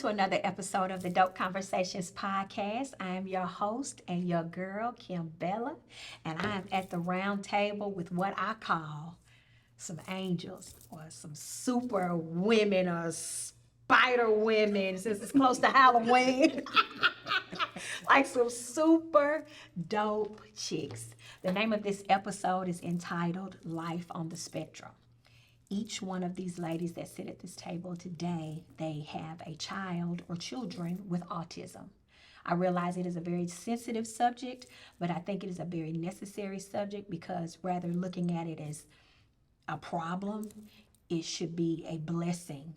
to another episode of the Dope Conversations podcast. I am your host and your girl, Kim Bella, and I am at the round table with what I call some angels or some super women or spider women since it's close to Halloween. Like some super dope chicks. The name of this episode is entitled Life on the Spectrum. Each one of these ladies that sit at this table today, they have a child or children with autism. I realize it is a very sensitive subject, but I think it is a very necessary subject because rather looking at it as a problem, it should be a blessing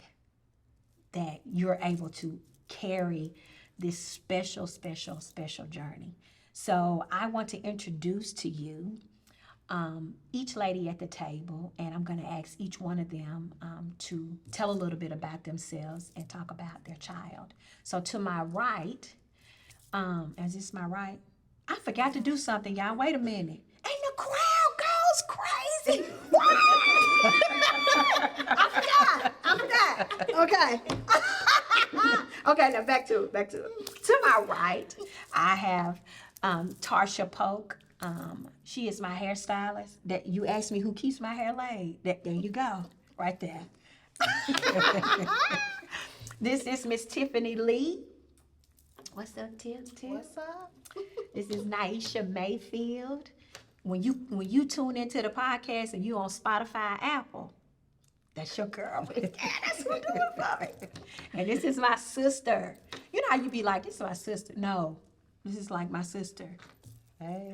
that you're able to carry this special, special, special journey. So I want to introduce to you each lady at the table, and I'm going to ask each one of them to tell a little bit about themselves and talk about their child. So to my right, is this my right? I forgot to do something, y'all. Wait a minute. And the crowd goes crazy. I forgot. Okay. Okay, now back to it. To my right, I have Tarsha Polk. She is my hairstylist. That you asked me who keeps my hair laid. There you go, right there. This is Miss Tiffany Lee. What's up, Tim? What's up? This is Niesha Mayfield. When you tune into the podcast and you on Spotify, Apple, that's your girl. That's who do it for me. And this is my sister. You know how you be like, this is my sister. No, this is like my sister. Hey.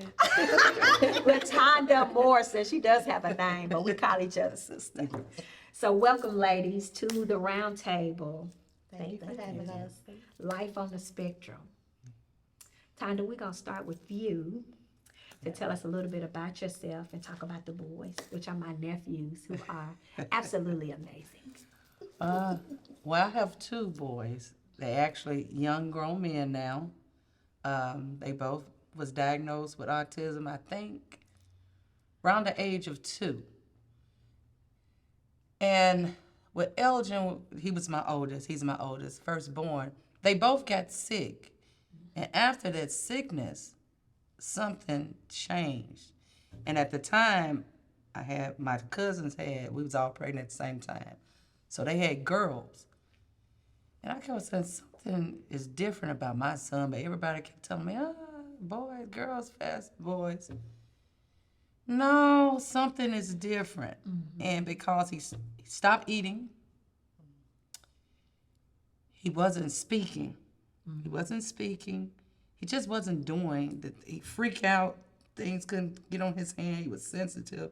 Latonda Morrison. She does have a name, but we call each other sister. So welcome, ladies, to the round table. Thank you for having us. Life on the Spectrum. Tonda, we're going to start with you to tell us a little bit about yourself and talk about the boys, which are my nephews, who are absolutely amazing. Well, I have two boys. They're actually young grown men now. They both was diagnosed with autism, I think, around the age of 2. And with Elgin, he was my oldest. He's my oldest, firstborn. They both got sick. And after that sickness, something changed. And at the time, my cousins we was all pregnant at the same time. So they had girls. And I kept saying something is different about my son, but everybody kept telling me, boys, girls, fast boys. No, something is different. Mm-hmm. And because he stopped eating, he wasn't speaking. Mm-hmm. He wasn't speaking. He just wasn't doing. He freaked out. Things couldn't get on his hand. He was sensitive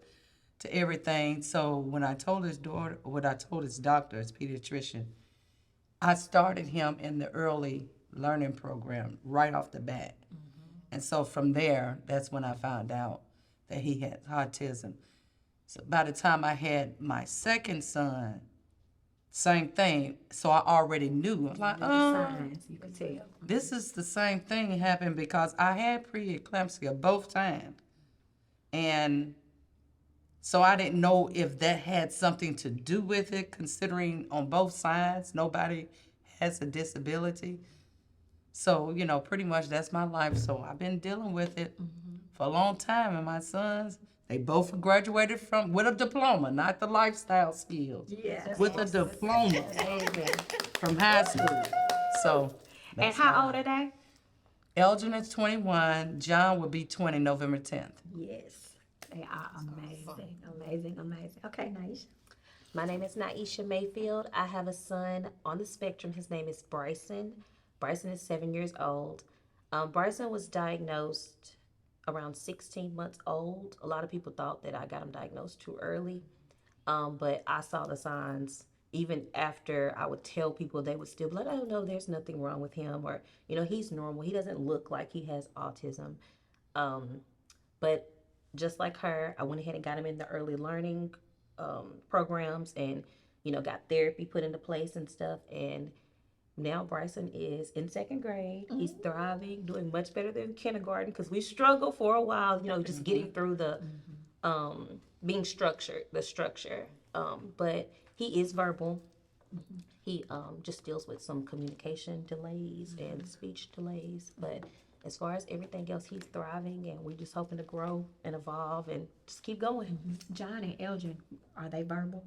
to everything. So when I told his daughter, what I told his doctor, his pediatrician, I started him in the early learning program right off the bat. Mm-hmm. And so from there, that's when I found out that he had autism. So by the time I had my second son, same thing. So I already knew. I was like, signs, you could tell. This is the same thing happened because I had preeclampsia both times. And so I didn't know if that had something to do with it, considering on both sides, nobody has a disability. So, pretty much that's my life. So I've been dealing with it for a long time. And my sons, they both graduated with a diploma, not the lifestyle skills. Yes. With a diploma from high school. So. And how old are they? Elgin is 21. John will be 20 November 10th. Yes. They are amazing, amazing. Okay, Niesha. My name is Niesha Mayfield. I have a son on the spectrum. His name is Bryson. Bryson is 7 years old. Bryson was diagnosed around 16 months old. A lot of people thought that I got him diagnosed too early, but I saw the signs. Even after I would tell people, they would still be like, oh, no, there's nothing wrong with him. Or, he's normal. He doesn't look like he has autism. But just like her, I went ahead and got him in the early learning programs and, got therapy put into place and stuff. And now Bryson is in 2nd grade. Mm-hmm. He's thriving, doing much better than kindergarten because we struggled for a while, just getting through the being structured, the structure. But he is verbal. Mm-hmm. He just deals with some communication delays and speech delays. But as far as everything else, he's thriving, and we're just hoping to grow and evolve and just keep going. John and Elgin, are they verbal?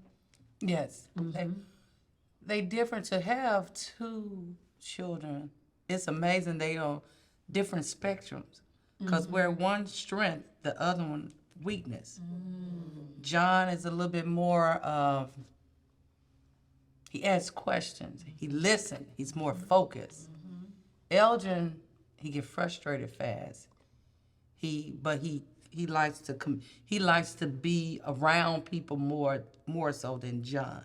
Yes. They different. To have two children, it's amazing. They are different spectrums. Because where one strength, the other one weakness. John is a little bit more of, he asks questions. He listens. He's more focused. Elgin, he get frustrated fast. He likes to be around people more so than John.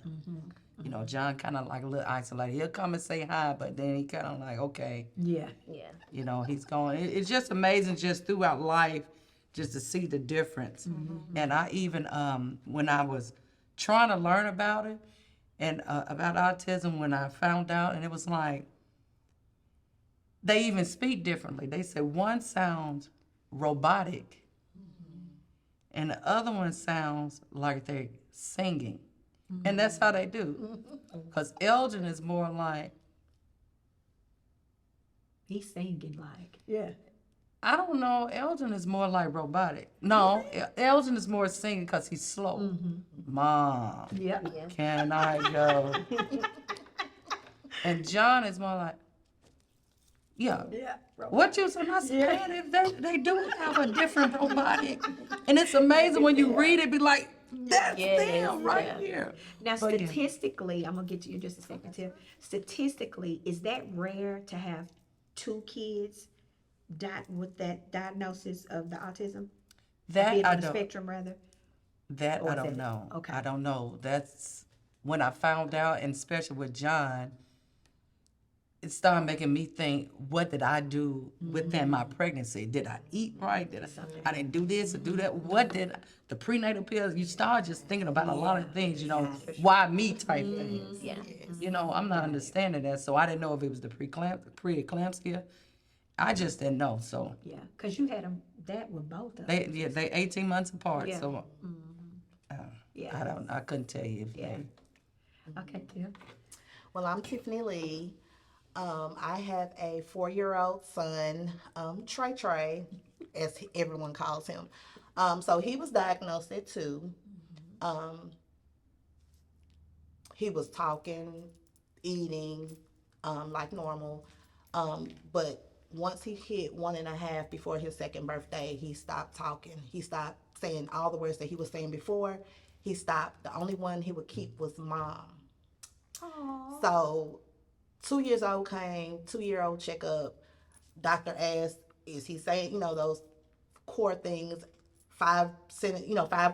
You know, John kind of like a little isolated. He'll come and say hi, but then he kind of like, okay. Yeah. Yeah. You know, he's going. It's just amazing just throughout life just to see the difference. And I even, when I was trying to learn about it and about autism, when I found out, and it was like, they even speak differently. They say one sounds robotic and the other one sounds like they're singing. And that's how they do. Because Elgin is more like, He's singing like. Yeah. I don't know, Elgin is more like robotic. No, Elgin is more singing because he's slow. Mom, Yeah. Yeah. can I go? And John is more like, yeah. Yeah. What you said? I said, man, they do have a different robotic. And it's amazing when you read it, be like, that's them right here. Now, But yeah. statistically, I'm gonna get to you in just a second, Tiff. Statistically, is that rare to have two kids with that diagnosis of the autism? That Being I on the don't. spectrum, rather? That Or I is don't it- know. okay. I don't know. That's when I found out, and especially with John, it started making me think, what did I do within my pregnancy? Did I eat right? I didn't do this or do that? What did the prenatal pills? You start just thinking about a lot of things, you know, why me type things. Yeah. You know, I'm not understanding that, so I didn't know if it was the preeclampsia. I just didn't know, so Yeah, because you had that with both of them. they 18 months apart, Yeah. so Yeah. I couldn't tell you if Yeah. they. Okay, Tiff. Well, I'm Tiffany Lee. I have a 4-year-old son, Trey, as everyone calls him. So he was diagnosed at 2. He was talking, eating, like normal. But once he hit 1.5 before his 2nd birthday, he stopped talking. He stopped saying all the words that he was saying before. He stopped. The only one he would keep was mom. So 2 years old came, 2-year-old checkup. Doctor asked, is he saying, those core things, 5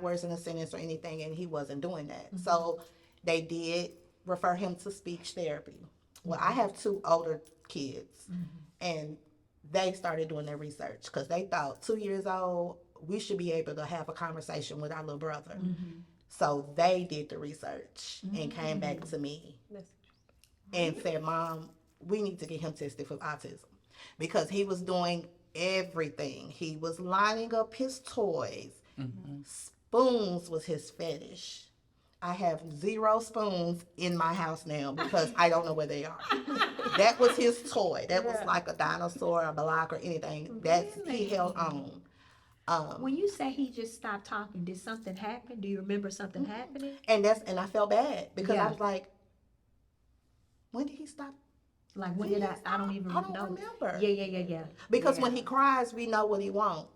words in a sentence or anything, and he wasn't doing that. So they did refer him to speech therapy. Well, I have 2 older kids, and they started doing their research because they thought 2 years old, we should be able to have a conversation with our little brother. So they did the research and came back to me and said, Mom, we need to get him tested for autism because he was doing everything. He was lining up his toys. Spoons was his fetish. I have 0 spoons in my house now because I don't know where they are. That was his toy. That was like a dinosaur, a block, or anything. He held on. When you say he just stopped talking, did something happen? Do you remember something happening? And I felt bad because Yeah. I was like, when did he stop? Like when did I don't even I don't know. remember. Yeah. Because when he cries, we know what he wants.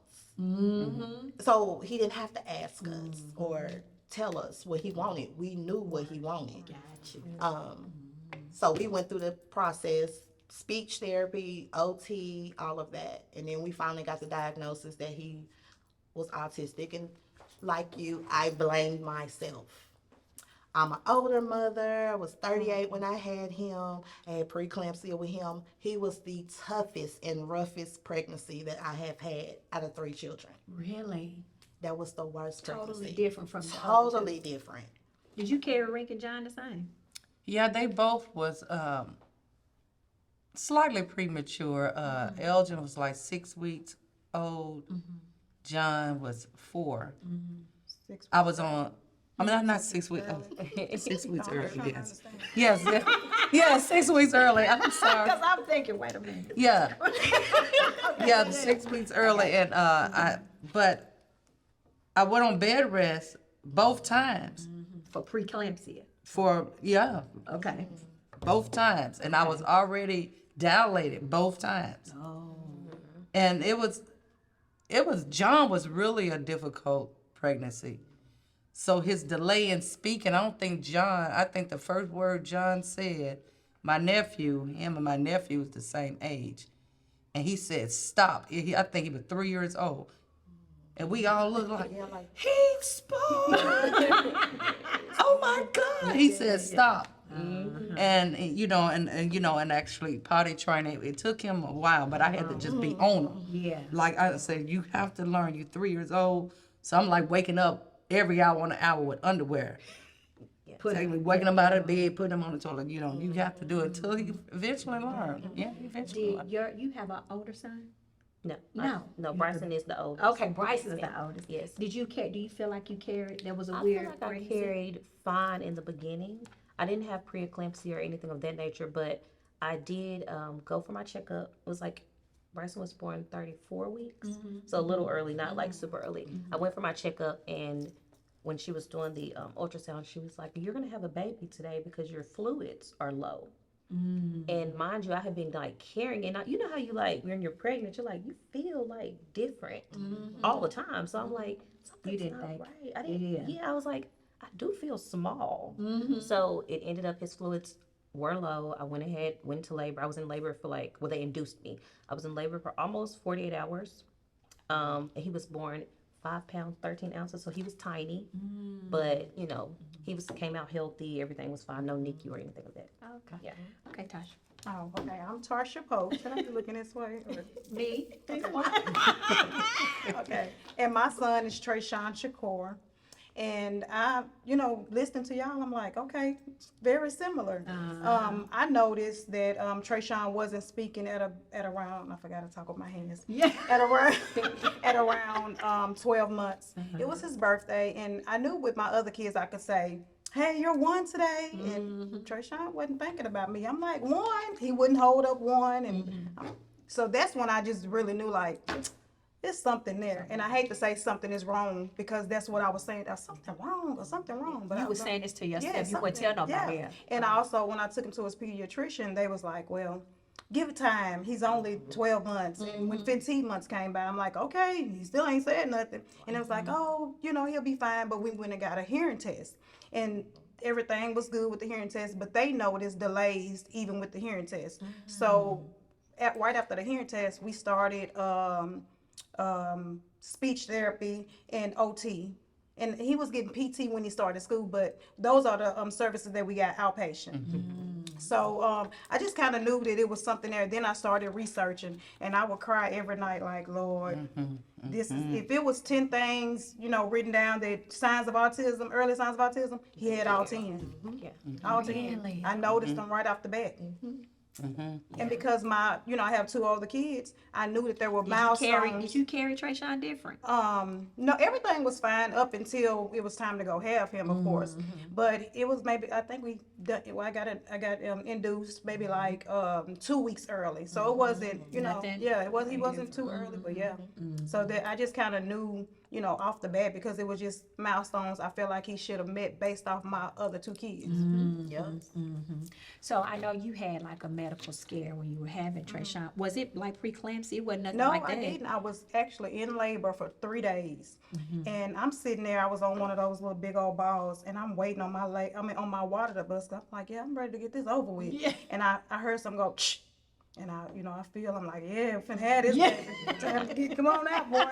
So he didn't have to ask us or tell us what he wanted. We knew what he wanted. Gotcha. So we went through the process, speech therapy, OT, all of that. And then we finally got the diagnosis that he was autistic. And like you, I blamed myself. I'm an older mother. I was 38 when I had him. I had preeclampsia with him. He was the toughest and roughest pregnancy that I have had out of 3 children. Really? That was the worst pregnancy. Totally different from the other Totally different. two. Did you carry Rink and John the same? Yeah, they both was slightly premature. Elgin was like 6 weeks old. John was 4. I was on. I mean, not 6 weeks. 6 weeks early. Yes. Yes. Yeah, 6 weeks early. I'm sorry. Because I'm thinking, wait a minute. Yeah. Yeah, 6 weeks early, and but I went on bed rest both times For preeclampsia. for both times, and I was already dilated both times. Oh. And it was John was really a difficult pregnancy. So his delay in speaking, I think the first word John said, him and my nephew was the same age. And he said, stop. I think he was 3 years old. And we all looked like, he spoke. Oh my God. He said, stop. And and actually potty training, it took him a while, but I had to just be on him. Yeah. Like I said, you have to learn. You're 3 years old. So I'm like waking up every hour on an hour with underwear. Waking him out of bed, putting him on the toilet. You have to do it until he eventually learn. Yeah, he eventually learn. You have an older son? No. No. Bryson is the oldest. Okay, Bryson is the oldest. Yes. Do you feel like you carried, there was a I weird feel like pregnancy? I carried fine in the beginning. I didn't have preeclampsia or anything of that nature, but I did go for my checkup. It was like Bryson was born 34 weeks, so a little early, not like super early. I went for my checkup, and when she was doing the ultrasound, she was like, "You're gonna have a baby today because your fluids are low." And mind you, I have been like carrying it. You know how you like when you're pregnant, you're like you feel like different all the time. So I'm like, something's didn't not think- right. I didn't. yeah. Yeah, I was like, I do feel small. So it ended up his fluids were low. I went into labor. I was in labor for they induced me. I was in labor for almost 48 hours. And he was born 5 pounds, 13 ounces. So he was tiny, but he came out healthy. Everything was fine. No NICU or anything like that. Okay. Yeah. Okay, Tarsha. Oh, okay. I'm Tarsha Pope. Should I be looking this way? Me? Okay. And my son is Trayshawn Shakur. And I, listening to y'all, I'm like, okay, very similar. I noticed that Trayshawn wasn't speaking at around, I forgot to talk with my hands. Yeah. At around 12 months. It was his birthday, and I knew with my other kids I could say, hey, you're one today. And Trayshawn wasn't thinking about me. I'm like, one. He wouldn't hold up one. And so that's when I just really knew, like, there's something there. And I hate to say something is wrong because that's what I was saying. There's something wrong or something wrong. But You I were was saying this to yourself. yeah, You wouldn't tell something- nobody yeah. else. And I also, when I took him to his pediatrician, they was like, well, give it time. He's only 12 months. And when 15 months came by, I'm like, okay, he still ain't said nothing. And it was like, oh, he'll be fine. But we went and got a hearing test. And everything was good with the hearing test, but they noticed delays even with the hearing test. So right after the hearing test, we started speech therapy and OT. And he was getting PT when he started school, but those are the services that we got outpatient. So I just kind of knew that it was something there. Then I started researching, and I would cry every night like, Lord, this is, if it was 10 things, written down that signs of autism, early signs of autism, he had all 10. Yeah. All 10. Really? I noticed them right off the bat. And because I have 2 older kids, I knew that there were milestones. Did you carry Trayshawn different? No, everything was fine up until it was time to go have him, of course. But it was maybe, I think I got induced maybe like 2 weeks early. So it wasn't, Nothing. he wasn't too early, but yeah. So that I just kind of knew, off the bat because it was just milestones I felt like he should have met based off my other 2 kids. So I know you had like a medical scare when you were having Trayshawn. Was it like preeclampsia? It wasn't nothing No, like I that? didn't. I was actually in labor for 3 days, and I'm sitting there. I was on one of those little big old balls, and I'm waiting on on my water to bust. I'm like, yeah, I'm ready to get this over with. Yeah. And I heard something go, Shh. And I feel, I'm like, yeah, I'm finna have this. Baby. Time to come on out, boy.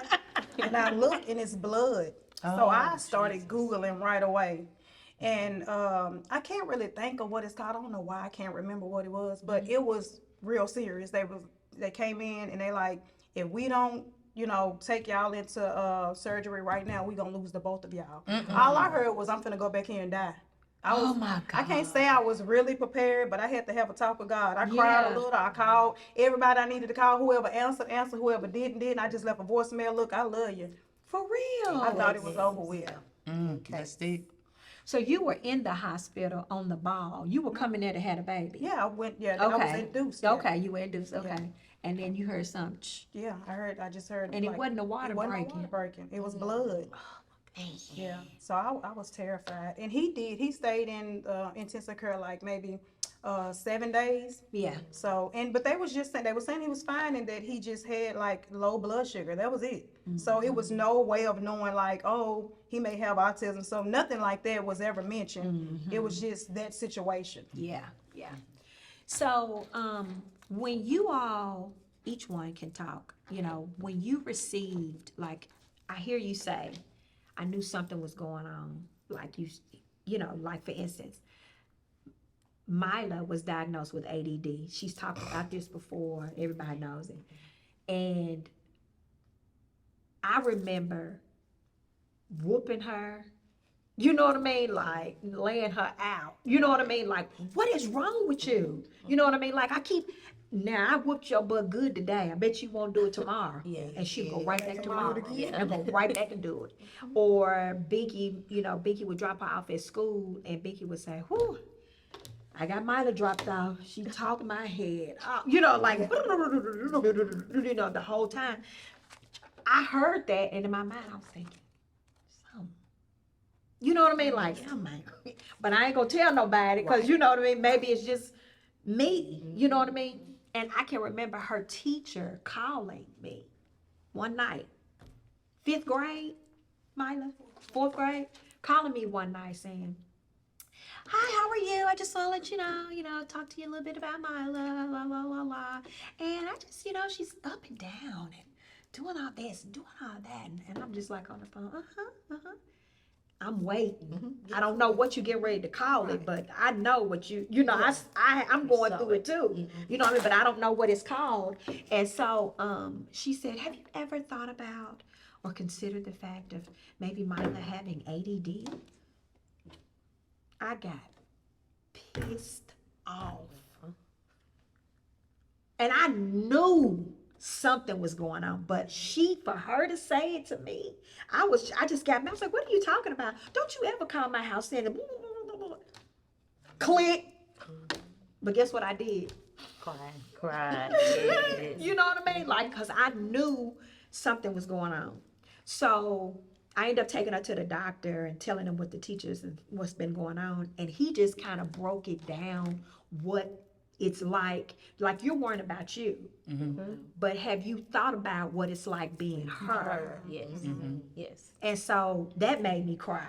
And I look, and it's blood. So I started Googling right away. And I can't really think of what it's called. I don't know why I can't remember what it was, but it was real serious. They came in and they like, if we don't, take y'all into surgery right now, we gonna lose the both of y'all. All I heard was, I'm finna go back here and die. Oh my God. I can't say I was really prepared, but I had to have a talk with God. I cried a little. I called everybody I needed to call. Whoever answered. Whoever didn't. I just left a voicemail. Look, I love you. For real? I thought it was over with. That's deep. So you were in the hospital on the ball. You were coming there to have a baby. Yeah, I went. Yeah, I was Okay. induced. Yeah. Okay, you were induced. Okay. And then you heard something. Yeah, I just heard. And it wasn't the water it wasn't no breaking. water breaking. It was blood. Yeah. So I was terrified. And he stayed in intensive care like maybe 7 days. Yeah. So but they were saying he was fine and that he just had like low blood sugar. That was it. So it was no way of knowing like, oh, he may have autism. So nothing like that was ever mentioned. It was just that situation. Yeah. Yeah. So when you all, each one can talk, you know, when you received, like, I hear you say, I knew something was going on. Like you know, like for instance, Mila was diagnosed with ADD. She's talked about this before. Everybody knows it. And I remember whooping her. You know what I mean? Like laying her out. You know what I mean? Like, what is wrong with you? You know what I mean? Like now I whooped your butt good today. I bet you won't do it tomorrow. Yeah. And she'll go right back tomorrow. Yeah. And go right back and do it. Or Binky, you know, Binky would drop her off at school and Binky would say, whew, I got Mila dropped off. She talked my head. You know, like, you know, the whole time. I heard that and in my mind I was thinking, something. You know what I mean? Like, oh man. But I ain't gonna tell nobody because you know what I mean? Maybe it's just me. You know what I mean? And I can remember her teacher calling me one night, 5th grade, Mila, 4th grade, calling me one night saying, hi, how are you? I just want to let you know, talk to you a little bit about Mila, la, la, la, la. And I just, you know, she's up and down and doing all this, doing all that. And I'm just like on the phone, I'm waiting. I don't know what you get ready to call it, but I know what you know, I'm going through it too. You know what I mean? But I don't know what it's called. And so she said, have you ever thought about or considered the fact of maybe Mila having ADD? I got pissed off. And I knew something was going on, but for her to say it to me, I just got mad. I was like, what are you talking about? Don't you ever call my house saying, blah, blah, blah, blah. Click. But guess what I did? Cried. Yes. You know what I mean? Like, because I knew something was going on. So I ended up taking her to the doctor and telling him what the teachers and what's been going on. And he just kind of broke it down, what it's like you're worrying about you. But have you thought about what it's like being her? Yes. Yes. And so that made me cry.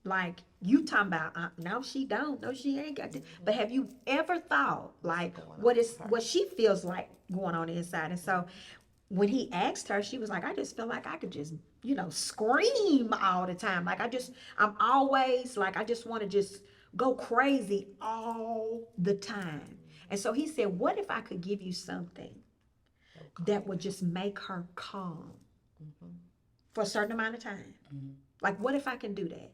Like, you talking about, no, she don't. No, she ain't got this. But have you ever thought, like, what she feels like going on inside? And so when he asked her, she was like, I just feel like I could just, you know, scream all the time. Like, I'm always, like, I just want to just go crazy all the time. And so he said, what if I could give you something that would just make her calm for a certain amount of time? Like, what if I can do that?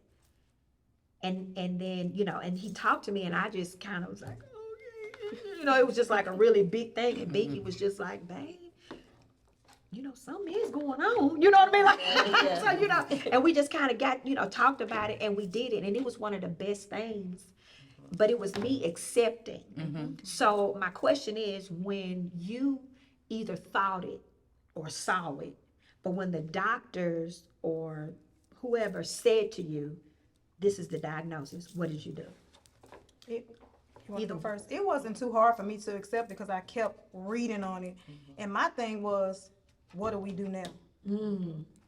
And then, you know, and he talked to me and I just kind of was like, oh, you know, it was just like a really big thing. And Binky was just like, babe, you know, something is going on. You know what I mean? Like, so, you know, and we just kind of got, you know, talked about it and we did it. And it was one of the best things, but it was me accepting. So my question is, when you either thought it or saw it, but when the doctors or whoever said to you, this is the diagnosis, what did you do? You want to go first? It wasn't too hard for me to accept because I kept reading on it. And my thing was, what do we do now?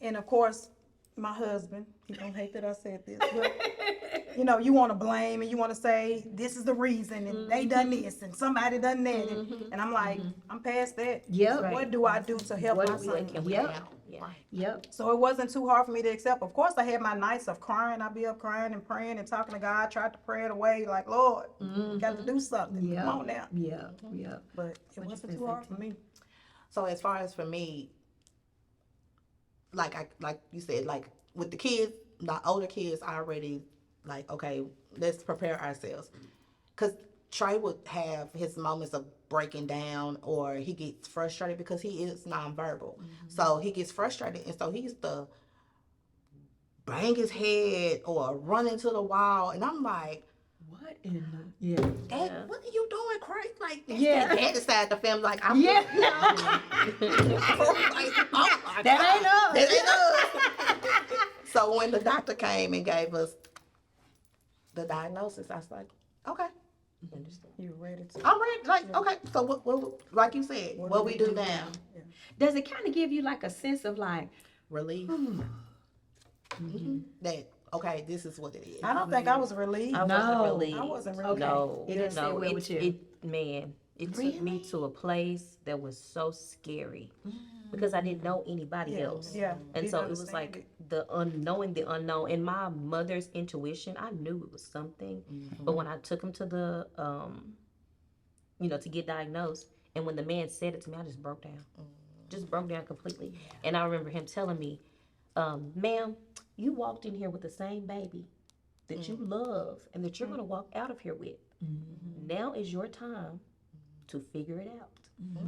And of course, my husband, he don't hate that I said this, but you know, you want to blame and you want to say, this is the reason, and they done this, and somebody done that. And I'm like, I'm past that. Yep. So what do I do to help my son? Yep. So it wasn't too hard for me to accept. Of course, I had my nights of crying. I'd be up crying and praying and talking to God. I tried to pray it away, like, Lord, got to do something. Come on now. Yeah. But it wasn't too hard for me. So as far as for me, like you said, like with the kids, the older kids, I already like, okay, let's prepare ourselves. Because Trey would have his moments of breaking down, or he gets frustrated because he is nonverbal. So he gets frustrated, and so he used to bang his head or run into the wall. And I'm like, What in the, yeah. Dad, what are you doing, Craig? Like, that's Yeah. that dad side of the family. Like, I'm, Yeah. you know. Like, oh my That God. ain't us. That ain't us. So when the doctor came and gave us the diagnosis, I was like, okay, Understand. You ready to? I'm ready. Like, okay, so what like you said, what we do now? Does it kind of give you like a sense of like, Relief. That, okay, this is what it is. I don't think I was relieved. I No. wasn't relieved. I wasn't relieved. No, It didn't sit no, well with you. It took me to a place that was so scary because I didn't know anybody else. Yeah. And Didn't so it was understand like it. the unknowing the unknown. And my mother's intuition, I knew it was something. But when I took him to the, to get diagnosed, and when the man said it to me, I just broke down. Just broke down completely. And I remember him telling me, ma'am, you walked in here with the same baby that you love and that you're going to walk out of here with. Now is your time to figure it out.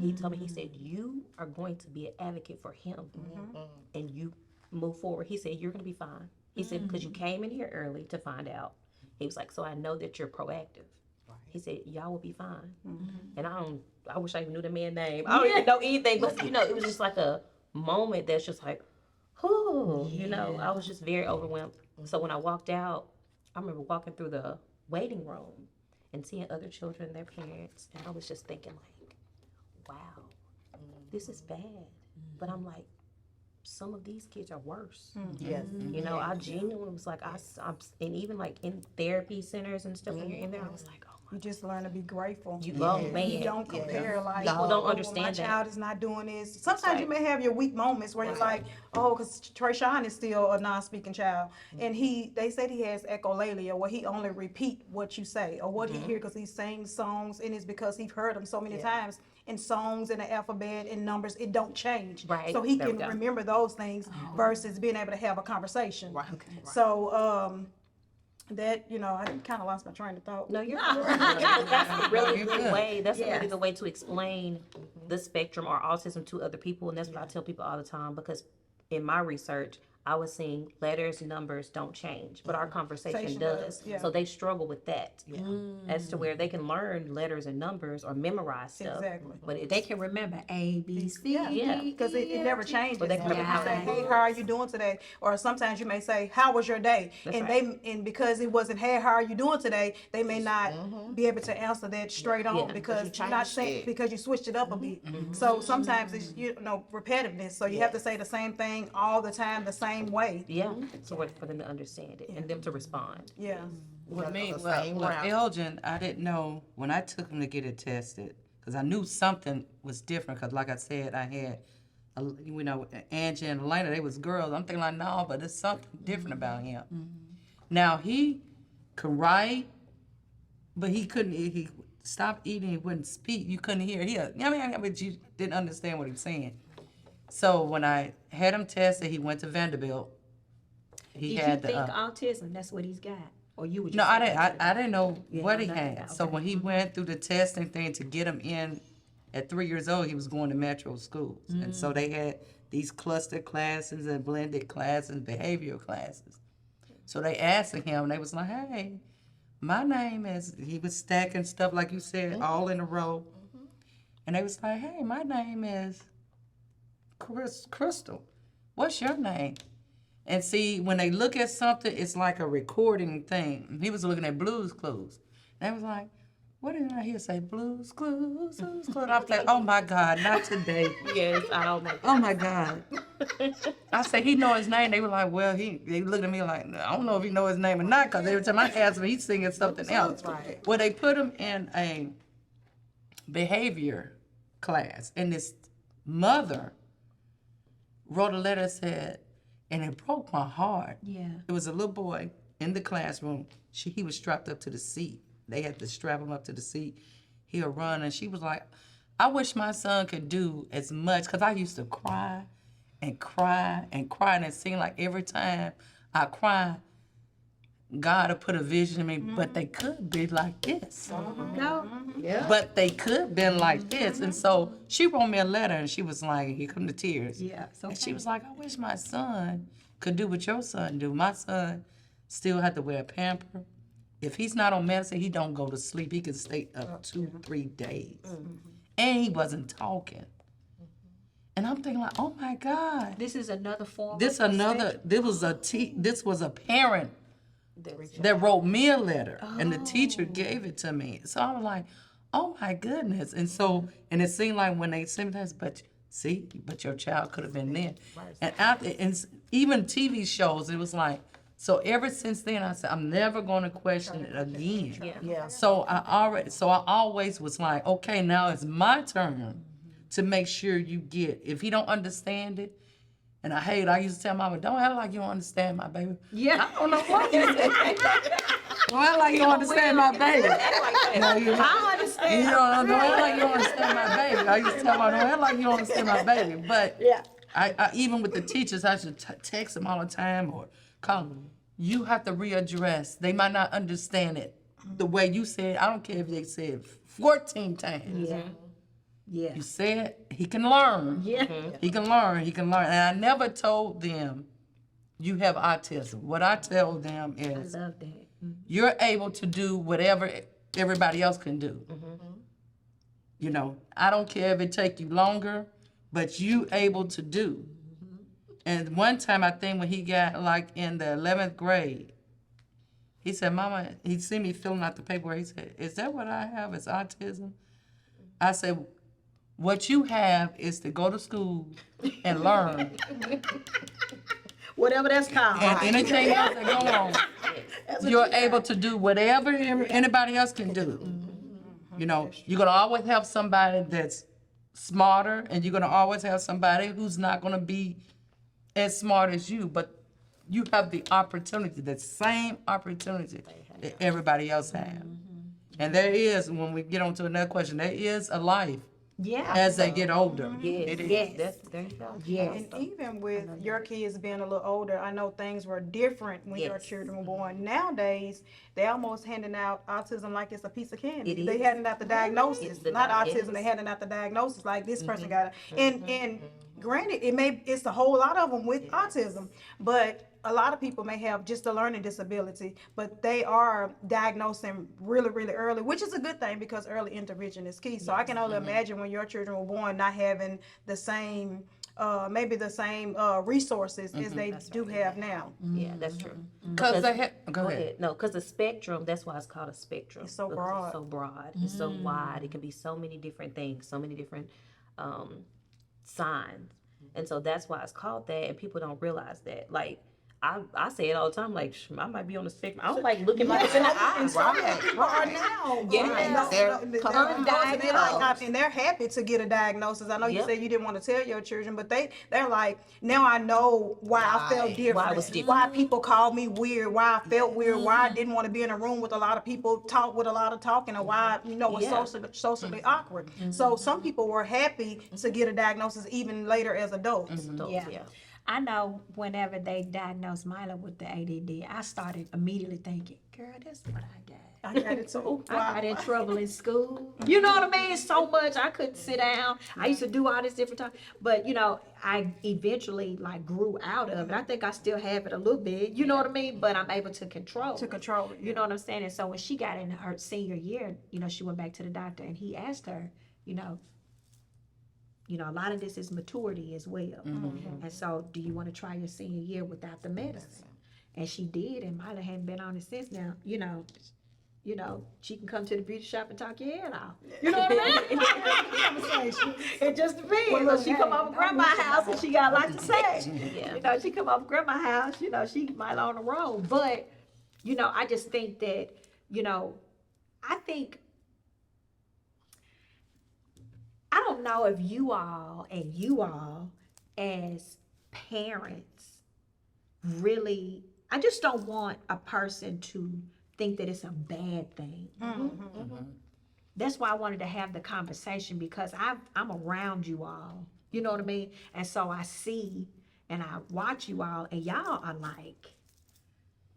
He told me, he said, you are going to be an advocate for him and you move forward. He said, you're going to be fine. He said, because you came in here early to find out. He was like, so I know that you're proactive. He said, y'all will be fine. And I wish I even knew the man's name. I don't even know anything, but it was just like a moment that's just like, whoo, I was just very overwhelmed. So when I walked out, I remember walking through the waiting room and seeing other children and their parents, and I was just thinking like, wow, this is bad. But I'm like, some of these kids are worse. Yes. I genuinely was like, I'm and even like in therapy centers and stuff, when you're in there, I was like, oh my You just learn to be grateful. oh man. You don't compare like People don't oh, understand my that. child is not doing this. Sometimes you right. may have your weak moments where you're like, oh, because Tarsha is still a non-speaking child, and they said he has echolalia, where he only repeat what you say or what he hear because he sings songs, and it's because he's heard them so many times in songs and the alphabet and numbers. It don't change, Right. so he There we can go. remember those things versus being able to have a conversation. Right. So that I kind of lost my train of thought. No, you're not. That's a really You're good good. way. That's a Yeah. really good way to explain the spectrum or autism to other people, and that's what I tell people all the time. Because in my research, I was seeing letters, numbers don't change, but our conversation Conversation does. does, yeah. So they struggle with that, as to where they can learn letters and numbers or memorize stuff. Exactly. But it's, they can remember A, B, C, Yeah. Because it never changes. But they can You remember say, how- hey, how are you doing today? Or sometimes you may say, how was your day? That's and right. and because it wasn't, hey, how are you doing today? They may not be able to answer that straight on Yeah. because you you're not changed saying it. because you switched it up a bit. So sometimes it's repetitiveness. So you have to say the same thing all the time, the same way. yeah. So for them to understand it and them to respond. Yeah. With me, the well, same with route. Elgin, I didn't know when I took him to get it tested because I knew something was different. Because, like I said, I had, Angie and Elena, they was girls. I'm thinking like, no, but there's something different about him. Now he could write, but he couldn't. He stopped eating. He wouldn't speak. You couldn't hear. But you didn't understand what he was saying. So when I had him tested, he went to Vanderbilt. He Did had you think the. autism, that's what he's got? Or you would No, just I say didn't. that's I didn't know what he know had. that, So okay. when he went through the testing thing to get him in, at 3 years old, he was going to metro schools, and so they had these cluster classes and blended classes, behavioral classes. So they asked him, and they was like, "Hey, my name is." He was stacking stuff like you said, all in a row, and they was like, "Hey, my name is Crystal. What's your name?" And see, when they look at something, it's like a recording thing. He was looking at Blue's Clues. And I was like, what did I hear say? Blue's Clues, Blue's Clues. I was like, oh my God, not today. Yes, oh my Oh my God. I said, he know his name. They were like, well, they looked at me like, I don't know if he know his name or not, because every time I asked him, he's singing something else. Right. Well, they put him in a behavior class, and this mother wrote a letter, said, and it broke my heart. Yeah. It was a little boy in the classroom. He was strapped up to the seat. They had to strap him up to the seat. He'll run, and she was like, I wish my son could do as much, because I used to cry and cry and cry, and it seemed like every time I cry, God had put a vision in me, but they could be like this. No? Yeah. But they could been like this. And so she wrote me a letter, and she was like, here come the tears. Yeah. So And she was like, I wish my son could do what your son do. My son still had to wear a pamper. If he's not on medicine, he don't go to sleep. He can stay up 2-3 days. And he wasn't talking. And I'm thinking like, oh my God. This is another form This of was a parent that wrote me a letter, and the teacher gave it to me. So I was like, oh my goodness. And so, and it seemed like when they sent this, but your child could have been there. And even TV shows, it was like, so ever since then, I said, I'm never going to question it again. Yeah. So I always was like, okay, now it's my turn to make sure you get. If he don't understand it, and I used to tell Mama, don't act like you don't understand my baby. Yeah. I don't know what you say. Don't act like you don't understand my baby. I understand. You don't act like you don't understand my baby. I used to tell Mama, don't act like you don't understand my baby. But I even with the teachers, I should text them all the time or call them. You have to readdress. They might not understand it the way you said. I don't care if they said 14 times. Yeah. You said he can learn. Yeah. He can learn. And I never told them you have autism. What I tell them is Love that. you're able to do whatever everybody else can do. You know, I don't care if it take you longer, but you able to do. And one time, I think when he got like in the 11th grade, he said, Mama, he seen me filling out the paperwork. He said, is that what I have is autism? I said, what you have is to go to school and learn. Whatever that's called. And anything else that go on, you're able to do whatever anybody else can do. You know, you're going to always have somebody that's smarter, and you're going to always have somebody who's not going to be as smart as you, but you have the opportunity, the same opportunity that everybody else has. And there is, when we get on to another question, there is a life as they get older. It is. Yes. There you go. Yes. And even with your kids being a little older, I know things were different when your children were born. Nowadays, they almost handing out autism like it's a piece of candy. They handing out the diagnosis, not autism. They handing out the diagnosis like this person got it. And granted, it's a whole lot of them with autism, but a lot of people may have just a learning disability, but they are diagnosing really, really early, which is a good thing because early intervention is key. So I can only imagine when your children were born not having the same, maybe the same resources as they do have now. Yeah, that's true. Because they have, go ahead. No, because the spectrum, that's why it's called a spectrum. It's so Because broad. It's so broad. It's so wide. It can be so many different things, so many different signs. And so that's why it's called that, and people don't realize that. Like, I say it all the time, like, I might be on the spectrum. I don't like looking myself in the eye. And some people are now. They're undiagnosed, and they're happy to get a diagnosis. I know you said you didn't want to tell your children, but they're like, now I know why I felt different. Why I was different. Why people called me weird. Why I felt weird. Why I didn't want to be in a room with a lot of people, talk with a lot of talking, or why it was socially awkward. So some people were happy to get a diagnosis even later as adults. Yeah. I know whenever they diagnosed Mila with the ADD, I started immediately thinking, girl, that's what I got. I got it too. I got in trouble in school. You know what I mean? So much. I couldn't sit down. I used to do all this different time. But, I eventually, grew out of it. I think I still have it a little bit. You know what I mean? But I'm able to control it. You know what I'm saying? And so when she got in her senior year, she went back to the doctor, and he asked her, a lot of this is maturity as well. And so, do you want to try your senior year without the medicine? And she did, and Mila hadn't been on it since now. She can come to the beauty shop and talk your head off. You know what I mean? It just depends. So she come over grandma's house and she got a lot to say. She come over grandma's house, she might on the road. But, I just think that, I don't know if you all as parents really, I just don't want a person to think that it's a bad thing. That's why I wanted to have the conversation, because I'm around you all, you know what I mean? And so I see and I watch you all, and y'all are like,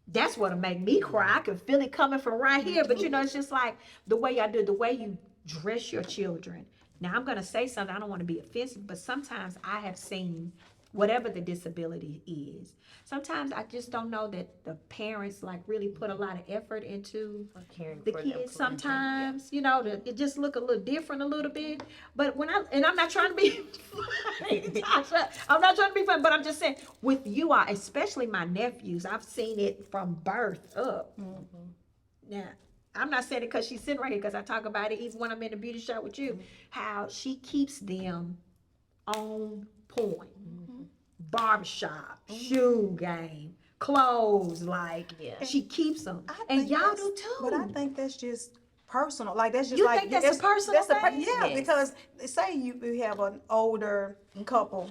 that's what'll make me cry. I can feel it coming from right here. But it's just like the way y'all do, the way you dress your children. Now, I'm going to say something, I don't want to be offensive, but sometimes I have seen whatever the disability is. Sometimes I just don't know that the parents like really put a lot of effort into Caring the for them, kids correcting, sometimes, you know, it just look a little different a little bit. But and I'm not trying to be Tarsha, I'm not trying to be funny, but I'm just saying with you all, especially my nephews, I've seen it from birth up. Now, I'm not saying it because she's sitting right here, because I talk about it even when I'm in the beauty shop with you, how she keeps them on point. Barbershop, shoe game, clothes, like she keeps them. I And think y'all that's- do too. But I think that's just personal. Like that's just You like think that's a personal thing? yeah, Yes. because say you have an older couple,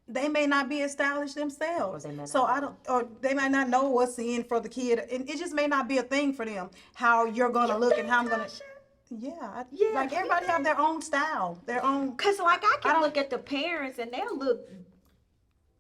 they may not be established themselves. Or they may So not I don't, or they might not know what's in for the kid, and it just may not be a thing for them. How you're gonna look and how I'm gonna. Yeah, Yeah. like everybody have their own style, their own. Cause like I can don't- look at the parents and they'll look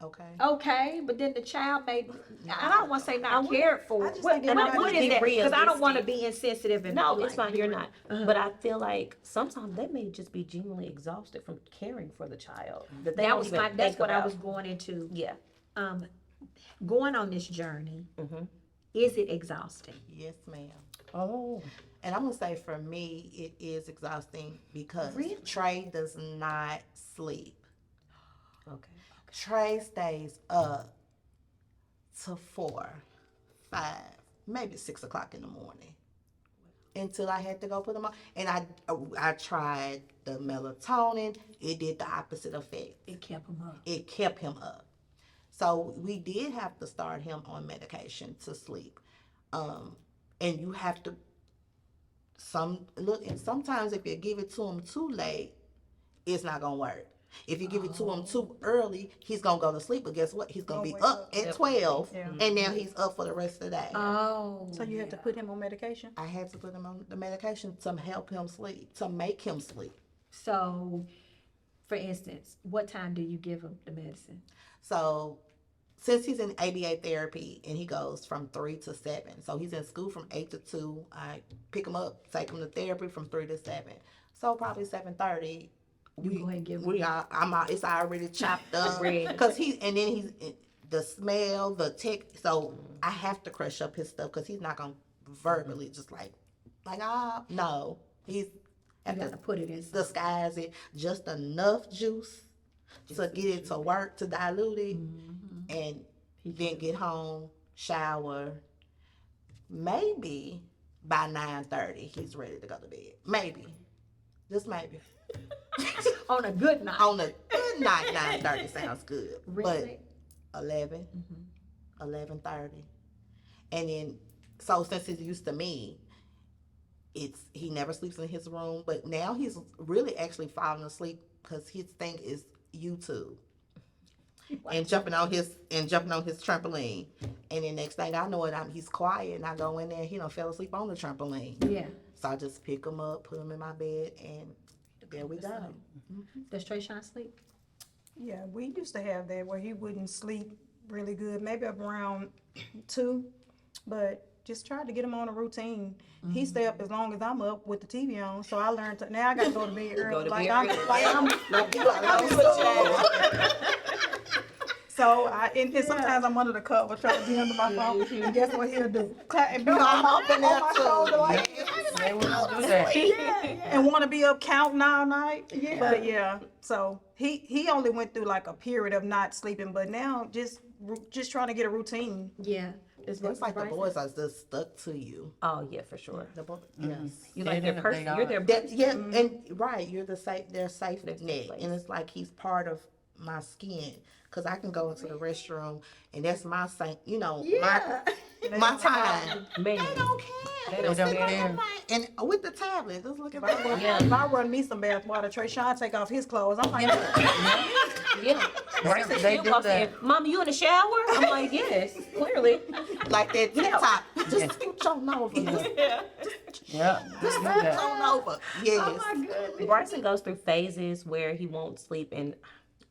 Okay. okay, but then the child may, I don't want to say not cared for. I just think And everybody what be is that? Because I don't want to realistic. be insensitive and No, be it's like, fine. You're not. But I feel like sometimes they may just be genuinely exhausted from caring for the child. That they That don't was even that's think what I about. was going into. Yeah. Going on this journey, is it exhausting? Yes, ma'am. Oh. And I'm gonna say for me, it is exhausting because Really? Trey does not sleep. Okay. Trey stays up to 4, 5, maybe 6 o'clock in the morning until I had to go put him on. And I tried the melatonin. It did the opposite effect. It kept them up. It kept him up. So we did have to start him on medication to sleep. And you have to and sometimes if you give it to him too late, it's not gonna work. If you give it to him too early, he's gonna go to sleep. But guess what? He's gonna be wake up at 12, Yeah. and now he's up for the rest of the day. Oh. So you have to put him on medication. I had to put him on the medication to help him sleep, to make him sleep. So, for instance, what time do you give him the medicine? So since he's in ABA therapy and he goes from 3 to 7, so he's in school from 8 to 2. I pick him up, take him to therapy from 3 to 7. So probably 7:30. You go ahead and give him. It's already chopped up Ready. because the smell, the tick. So I have to crush up his stuff because he's not gonna verbally just no. He's You have got to to put it in. disguise it just enough juice to get it to work, to dilute it, and then get home, shower. Maybe by 9:30 he's ready to go to bed. Maybe, just maybe. On a good night. On a good night, 9:30 sounds good. Really? But 11, 11:30, and then so since he's used to me, he never sleeps in his room. But now he's really actually falling asleep because his thing is YouTube. And jumping on his trampoline, and then next thing I know it, he's quiet, and I go in there, he done fell asleep on the trampoline. Yeah. So I just pick him up, put him in my bed, and there we go. Does Trey Sean sleep? Yeah, we used to have that where he wouldn't sleep really good, maybe up around 2, but just tried to get him on a routine. He stay up as long as I'm up with the TV on, so I learned now I got to go to bed early. So and sometimes I'm under the cover trying to be under my phone. And guess what he'll do? And be on my shoulder like They will do that. and want to be up counting all night. Yeah. But yeah, so he only went through like a period of not sleeping, but now just trying to get a routine. Yeah. It's like the boys are just stuck to you. Oh yeah, for sure. The boys, yes. You're like their person. You're their That, yeah, and right, you're their safe net, place. and it's like he's part of my skin, cause I can go into the restroom, and that's my my time. man. They don't care. They don't care. And with the tablet, just look at If I run me some bath water, Trey Sean take off his clothes. I'm like, Yeah. Right, They they do walk that. in, Mama, you in the shower? I'm like, yes, clearly. like that TikTok. Just scooch on over. Yeah, they do Scooch that. on over. Yes. Bryson goes through phases where he won't sleep, and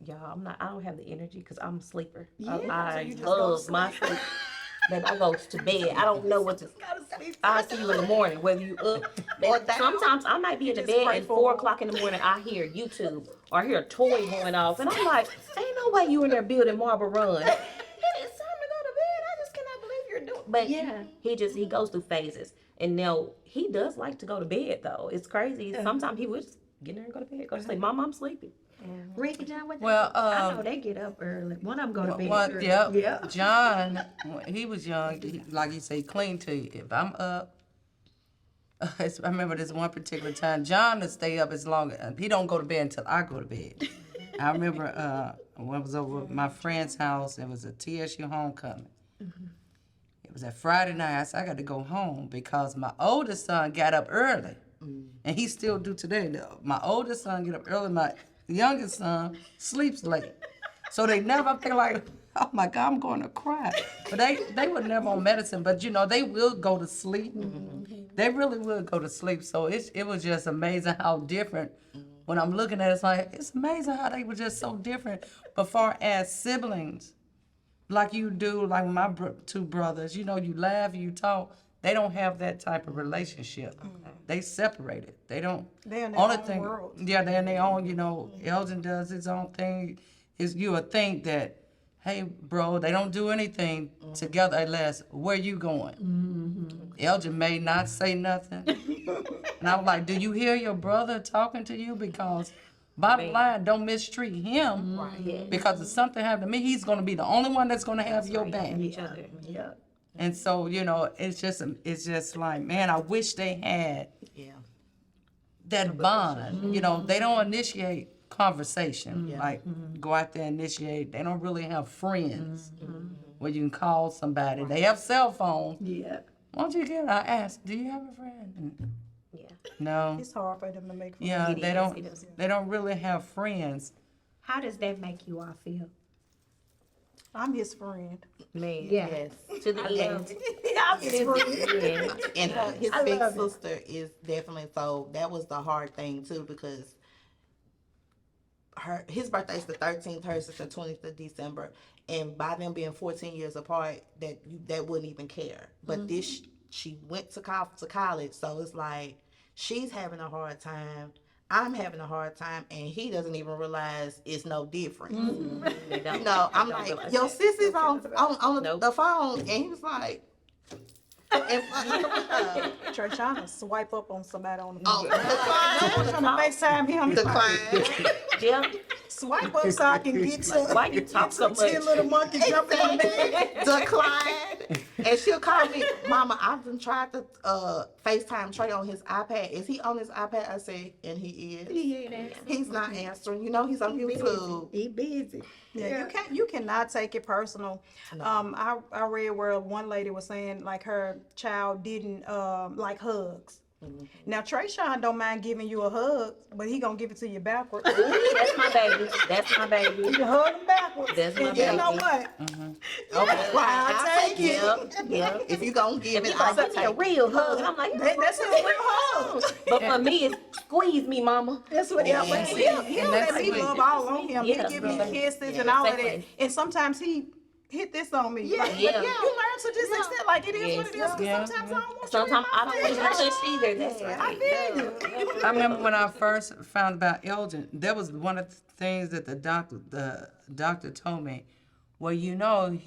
y'all, I don't have the energy because I'm a sleeper. I you just love go my sleep. Baby, I go to bed. I don't know what to. I'll see you in the morning, whether you up. Baby, sometimes I might be in the bed at 4 o'clock in the morning. I hear YouTube or I hear a toy going off, and I'm like, ain't no way you in there building Marble Run. It's time to go to bed. I just cannot believe you're doing. But Yeah. he goes through phases, and now he does like to go to bed though. It's crazy. Sometimes he would just get in there and go to bed. Go to sleep. Mom, I'm sleepy. Ricky John, what Well, I know they get up early. One of them go to bed early. Yeah. John, when he was young, like he said, he clean to you. If I'm up, I remember this one particular time, John would stay up as long as, he don't go to bed until I go to bed. I remember when I was over at my friend's house, it was a TSU homecoming. It was a Friday night. I said, I got to go home because my oldest son got up early. And he still do today. My oldest son get up early, my youngest son sleeps late. So they never feel like, oh my God, I'm going to cry. But they were never on medicine, but you know, they will go to sleep. They really will go to sleep. So it was just amazing how different, when I'm looking at it, it's like, it's amazing how they were just so different. But far as siblings, like you do, like my two brothers, you know, you laugh, you talk, they don't have that type of relationship. They separated. They don't. They're in their own world. Yeah, they're in their own, you know, Elgin does his own thing. You would think that, hey, bro, they don't do anything together unless, where you going? Elgin may not say nothing. And I was like, do you hear your brother talking to you? Because bottom line, don't mistreat him. Because if something happened to me, he's going to be the only one that's going to have your back. Yeah. And so, you know, it's just like, man, I wish they had that bond. You know, they don't initiate conversation, like go out there and initiate. They don't really have friends where you can call somebody. They have cell phones. Yeah. Why don't you get it? I asked, do you have a friend? No. It's hard for them to make friends. Yeah, they don't really have friends. How does that make you all feel? I'm his friend. Man, Yeah. yes. To the end. I'm his friend. And his I big love it. sister is definitely, so that was the hard thing too, because his birthday is the 13th, hers is the 20th of December, and by them being 14 years apart, that wouldn't even care. But this, she went to college, so it's like she's having a hard time. I'm having a hard time, and he doesn't even realize it's no different. They don't. You know, I'm Don't like, realize your that. sister's on Nope. the phone, and he was like, and, Tarsha to swipe up on somebody on the oh, phone. I'm trying to FaceTime him. decline. Yeah. Swipe up so I can get to Why you talk so ten much? little monkeys jumping on the bed. Decline. And she'll call me, Mama, I've been trying to FaceTime Trey on his iPad. Is he on his iPad? I say, and he is. He ain't answering. He's not answering. You know, he's on YouTube. He busy. Yeah, you cannot take it personal. I read where one lady was saying like her child didn't like hugs. Now Trayshawn don't mind giving you a hug, but he gonna give it to you backwards. That's my baby. That's my baby. You can hug him backwards. That's my And you know baby. what? Okay, I'll take it. Yep. Yep. if you gonna give If it, you I'll gonna send me a take it. real hug, I'm like, That's his real hug. but for me, it's squeeze me, mama. That's what he Yeah. he'll let me love all on him. Yeah. He'll give me kisses and all of that. Exactly. And sometimes he hit this on me. Yeah. Like, Yeah. you learn to just accept like it is what it is. 'Cause Yeah. sometimes I don't want Sometimes you I don't want to touch either. That's I right. feel you. I remember when I first found about Elgin, that was one of the things that the doctor told me. Well, you know,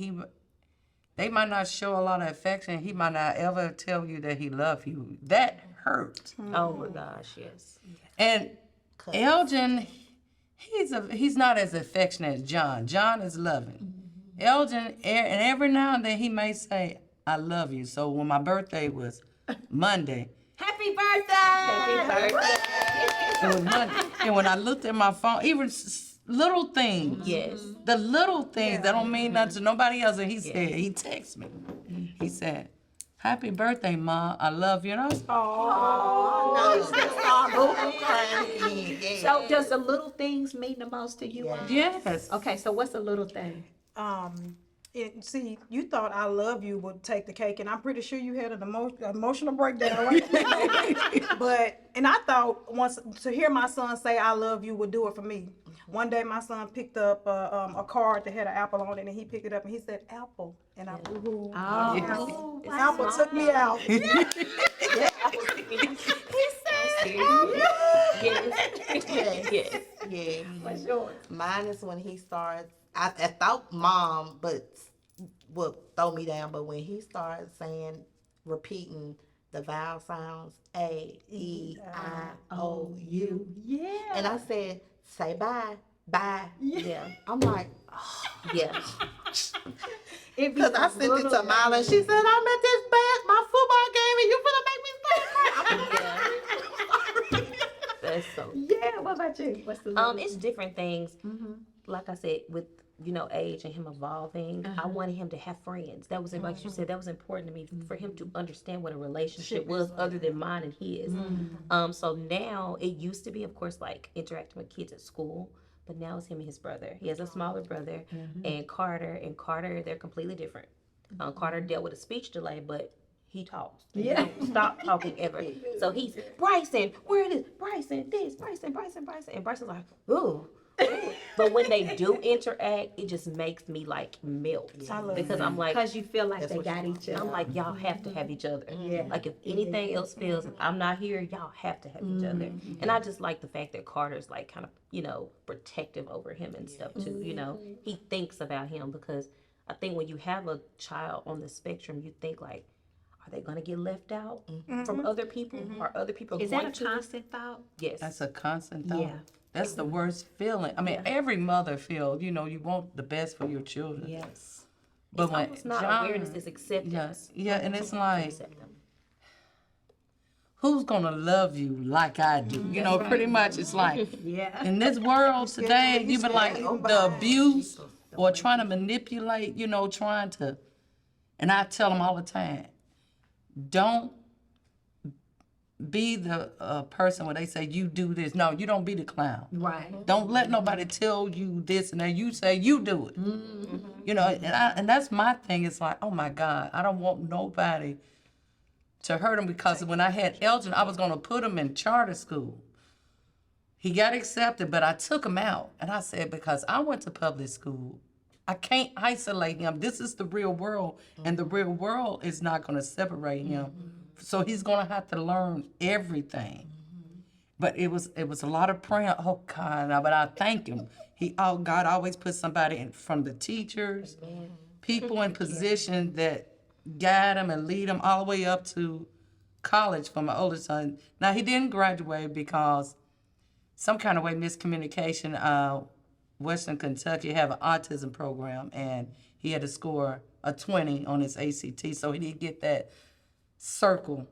they might not show a lot of affection. He might not ever tell you that he loves you. That hurt. Oh my gosh, yes. And Elgin, he's not as affectionate as John. John is loving. Elgin, and every now and then he may say, I love you. So when my birthday was Monday, Happy birthday! it was Monday. And when I looked at my phone, even little things. Yes. The little things that don't mean nothing to nobody else. And he said, he texted me. He said, happy birthday, Ma. I love you. And I was So does the little things mean the most to you all? yes. Okay, so what's a little thing? See, you thought "I love you" would take the cake, and I'm pretty sure you had an emotional breakdown, right? And I thought once to hear my son say "I love you" would do it for me. One day, my son picked up a card that had an apple on it, and he picked it up and he said "apple," and I boo-hooed. Oh, Apple took me out. He said, yes. Yeah. what's yours? Mine is when he starts. I thought mom, but would throw me down. But when he started saying, repeating the vowel sounds A-E-I-O-U, Yeah. and I said, say bye, bye. Yeah. I'm like, Yeah. because I sent it to Mila, and she said, I'm at this my football game, and you finna make me start crying. That's so. Yeah, what about you? What's the It's different things. Like I said, with age and him evolving, I wanted him to have friends. That was like you said, that was important to me for him to understand what a relationship was other than mine and his. So now it used to be, of course, like interacting with kids at school, but now it's him and his brother. He has a smaller brother, and Carter. They're completely different. Carter dealt with a speech delay, but he talks. He don't stop talking ever. So he's Bryson, where it is? Bryson, this, Bryson. And Bryson's like, ooh. But when they do interact, it just makes me like melt. Because I'm like, because you feel like they got each other. I'm like, y'all have to have each other. Yeah. Like if anything else fails, if I'm not here, y'all have to have each other. And I just like the fact that Carter's like kind of, protective over him and stuff too. He thinks about him because I think when you have a child on the spectrum, you think like, are they gonna get left out from other people? Are other people Is going that a to? constant thought? Yes. That's a constant thought. Yeah. That's the worst feeling. I mean, every mother feels, you want the best for your children. Yes. But when It's not John, awareness, it's acceptance. yeah, and it's like, Accept them. who's gonna love you like I do? Pretty much it's like, Yeah. in this world today, you be like the abuse or trying to manipulate, trying to, and I tell them all the time, don't be the person where they say you do this. No, you don't be the clown. Right. Don't let nobody tell you this and that. You say you do it. And that's my thing. It's like, oh my God, I don't want nobody to hurt him because when I had Elgin, I was gonna put him in charter school. He got accepted, but I took him out, and I said because I went to public school, I can't isolate him. This is the real world, and the real world is not gonna separate him. So he's gonna have to learn everything. But it was a lot of praying. Oh God, but I thank him. God always puts somebody in from the teachers, people in position that guide him and lead him all the way up to college for my oldest son. Now he didn't graduate because some kind of way miscommunication. Western Kentucky have an autism program, and he had to score a 20 on his ACT, so he didn't get that circle,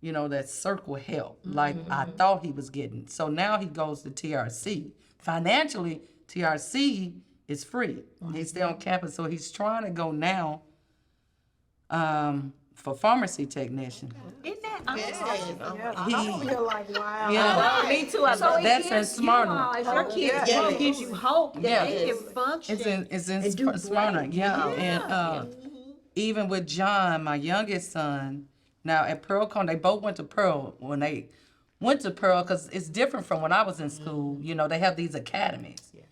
that circle help like I thought he was getting. So now he goes to TRC. Financially, TRC is free. He's still on campus, so he's trying to go now for pharmacy technician. Isn't that awesome? I feel like, wow. Yeah. Me too. So it That's in gives Smyrna. you all, as your kids Yeah. grow, it gives you hope that Yeah. they can function. It's in and do Smyrna, great. yeah. And even with John, my youngest son, now at Pearl, they both went to Pearl. When they went to Pearl, because it's different from when I was in school, they have these academies. Yeah.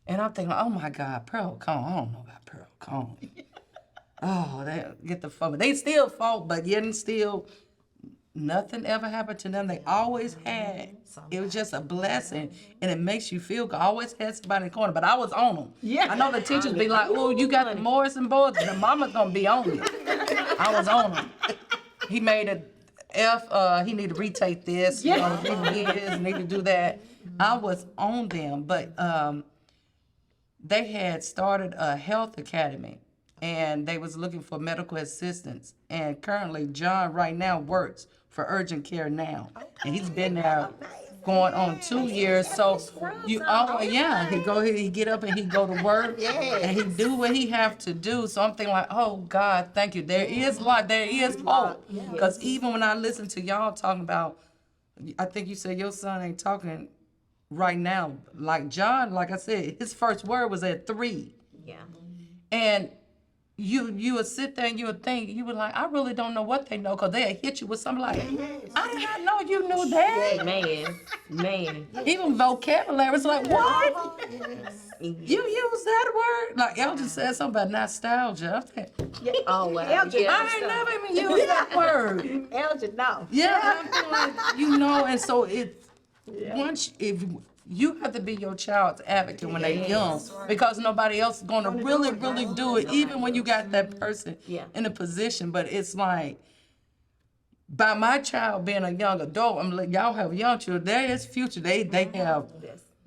And I'm thinking, oh my God, Pearl, I don't know about Pearl, oh, they get the fun. They still fought, but yet and still, nothing ever happened to them. They always had, it was just a blessing, and it makes you feel good. I always had somebody in the corner, but I was on them. Yeah. I know the teachers be like, oh, you got the Morrison boys, the mama's gonna be on you. I was on them. He made a F, he need to retake this, need to do this, need to do that. I was on them, but they had started a health academy, and they was looking for medical assistants. And currently, John right now works for urgent care now, and he's been there going on 2 years. So he get up and he go to work, and he do what he have to do. So I'm thinking like, oh God, thank you. There is life, there is hope. Because even when I listen to y'all talking about, I think you said your son ain't talking right now. Like John, like I said, his first word was at 3. Yeah. And you would sit there and you would think, you would like, I really don't know what they know, because they'd hit you with something like, I did not know you knew that. Man. Even vocabulary, it's like, what? You use that word? Like, Elgin said something about nostalgia. I'm like, Oh, wow. Elgin, I ain't never even used that word. Elgin, no. Yeah, I'm feeling like, and so once, if you have to be your child's advocate when they're young, because nobody else is gonna really do it, even when you got that person in a position. But it's like, by my child being a young adult, I'm like, y'all have young children, there is future. They have,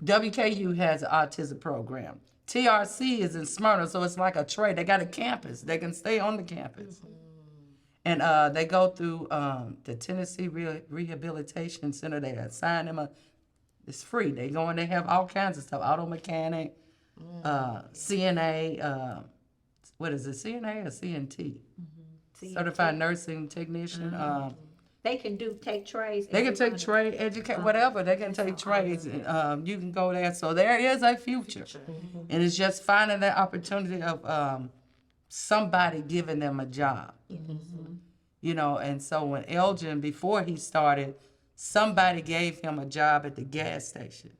WKU has an autism program. TRC is in Smyrna, so it's like a trade. They got a campus. They can stay on the campus. And they go through the Tennessee Rehabilitation Center. They assign them it's free. They go and they have all kinds of stuff. Auto mechanic, CNA, what is it, CNA or CNT? Certified nursing technician. They can take trades. They can take trade, educate, whatever. They can take trades. You can go there. So there is a future. And it's just finding that opportunity of somebody giving them a job. And so when Elgin, before he started, somebody gave him a job at the gas station.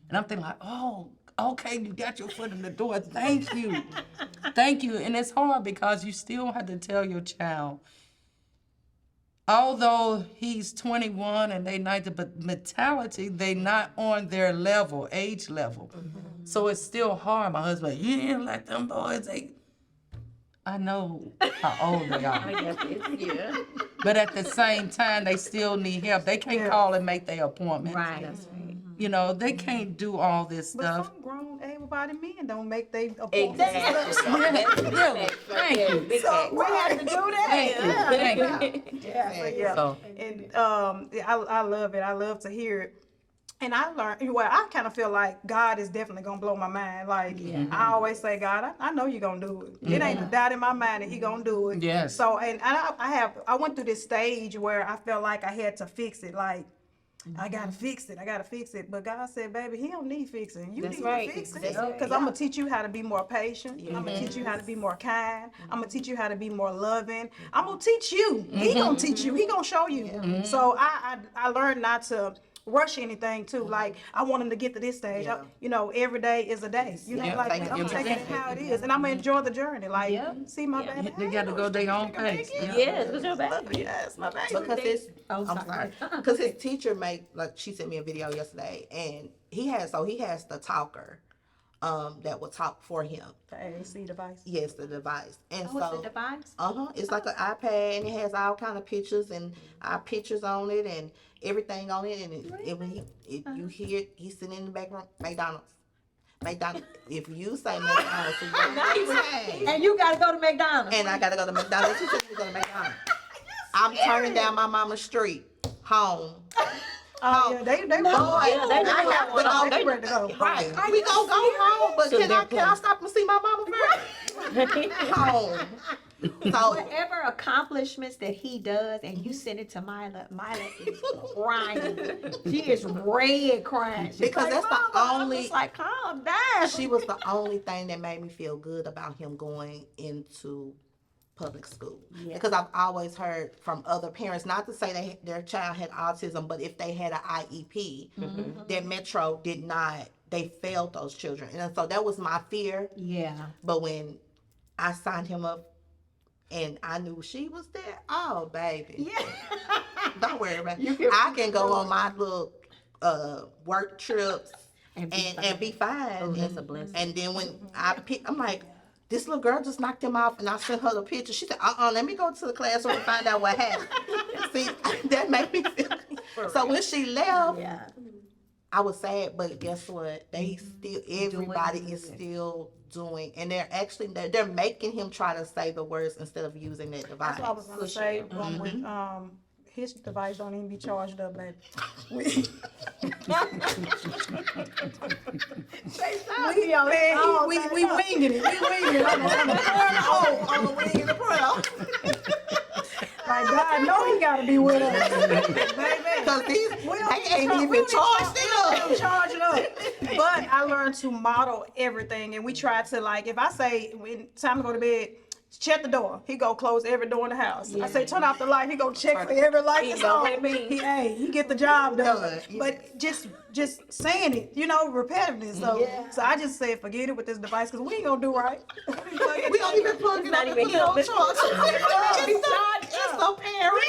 And I'm thinking like, oh, okay, you got your foot in the door. Thank you. Thank you. And it's hard because you still have to tell your child, although he's 21 and they 19, but mentality, they not on their level, age level. So it's still hard. My husband, you didn't let them boys, I know how old they are. But at the same time, they still need help. They can't call and make their appointments. Right. They can't do all this But stuff. some grown, able-bodied men don't make their appointments. Really, thank you. So we have to do that. Thank you. Yeah. So, And I love it. I love to hear it. And I learned, I kind of feel like God is definitely going to blow my mind. Like, I always say, God, I know you're going to do it. It ain't a doubt in my mind that He going to do it. Yes. So, and I went through this stage where I felt like I had to fix it. Like, I got to fix it. But God said, baby, He don't need fixing. You need to fix it. Because I'm going to teach you how to be more patient. I'm going to teach you how to be more kind. I'm going to teach you how to be more loving. I'm going to teach you. He going to teach you. He going to show you. So I learned not to rush anything too. Like, I want him to get to this stage. Every day is a day. Like, I'm taking it how it is, and I'm gonna enjoy the journey. Like, see my baby. they got to go their own pace. Yes, what's your baby? Yes, my baby. Because I'm I'm sorry. Because his teacher she sent me a video yesterday, and he has the talker, that will talk for him. The AAC device. Yes, the device. And What's the device? It's like an iPad, and it has all kind of pictures and our pictures on it and everything on it. And when you hear he's sitting in the background, McDonald's. If you say McDonald's, And you gotta go to McDonald's. and I gotta go to McDonald's. He said you go to McDonald's. I'm turning down my mama's street home. Oh, yeah, they I have to go. They ready to go. Right. We gonna go home, but can I stop and see my mama first? Home. So Whatever accomplishments that he does, and you send it to Mila is crying. She is red crying. She's Because like, that's the "Mama," I'm only- just like, calm down. she was the only thing that made me feel good about him going into public school. Because I've always heard from other parents, not to say their child had autism, but if they had an IEP, that Metro did not, they failed those children. And so that was my fear. Yeah. But when I signed him up and I knew she was there, oh, baby. Yeah. Don't worry about it. I can go on my little work trips and be fine. Oh, that's a blessing. And then when I'm like, this little girl just knocked him off, and I sent her the picture. She said, let me go to the classroom and find out what happened. See, that made me feel. So when she left, I was sad, but guess what? Everybody is still doing, and they're making him try to say the words instead of using that device. That's what I was gonna say. With his device don't even be charged up, baby. We winging it. On the wing and the pro. Like, God know He gotta be with us, baby. Because they ain't even charged it up. Charge it up. But I learned to model everything, and we try to, like, if I say when time to go to bed, check the door. He go close every door in the house. I say turn off the light. He go check for every light that's know on. what I mean? He get the job done. But just saying it, repetitively. So I just said forget it with this device because we ain't gonna do right. We don't even plug it not up. even Put it on him. charge. It's so parent.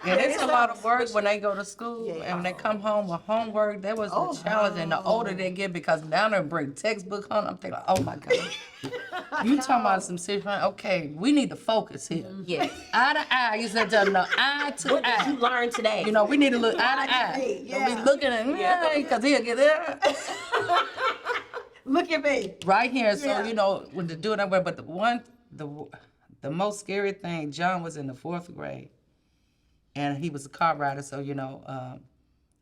And it's a lot of work when they go to school and when they come home with homework. That was the challenge. And the older they get, because now they bring textbook home, I'm thinking, oh my God. You talking about some serious, okay, we need to focus here. Yes. Eye to eye. You said no, eye to What did you eye. learn today? You know, we need to look eye to eye. Don't be looking at me, because he'll get there. Look at me. Right here. So, when to do it that way. But the most scary thing, John was in the 4th grade. And he was a car rider, so,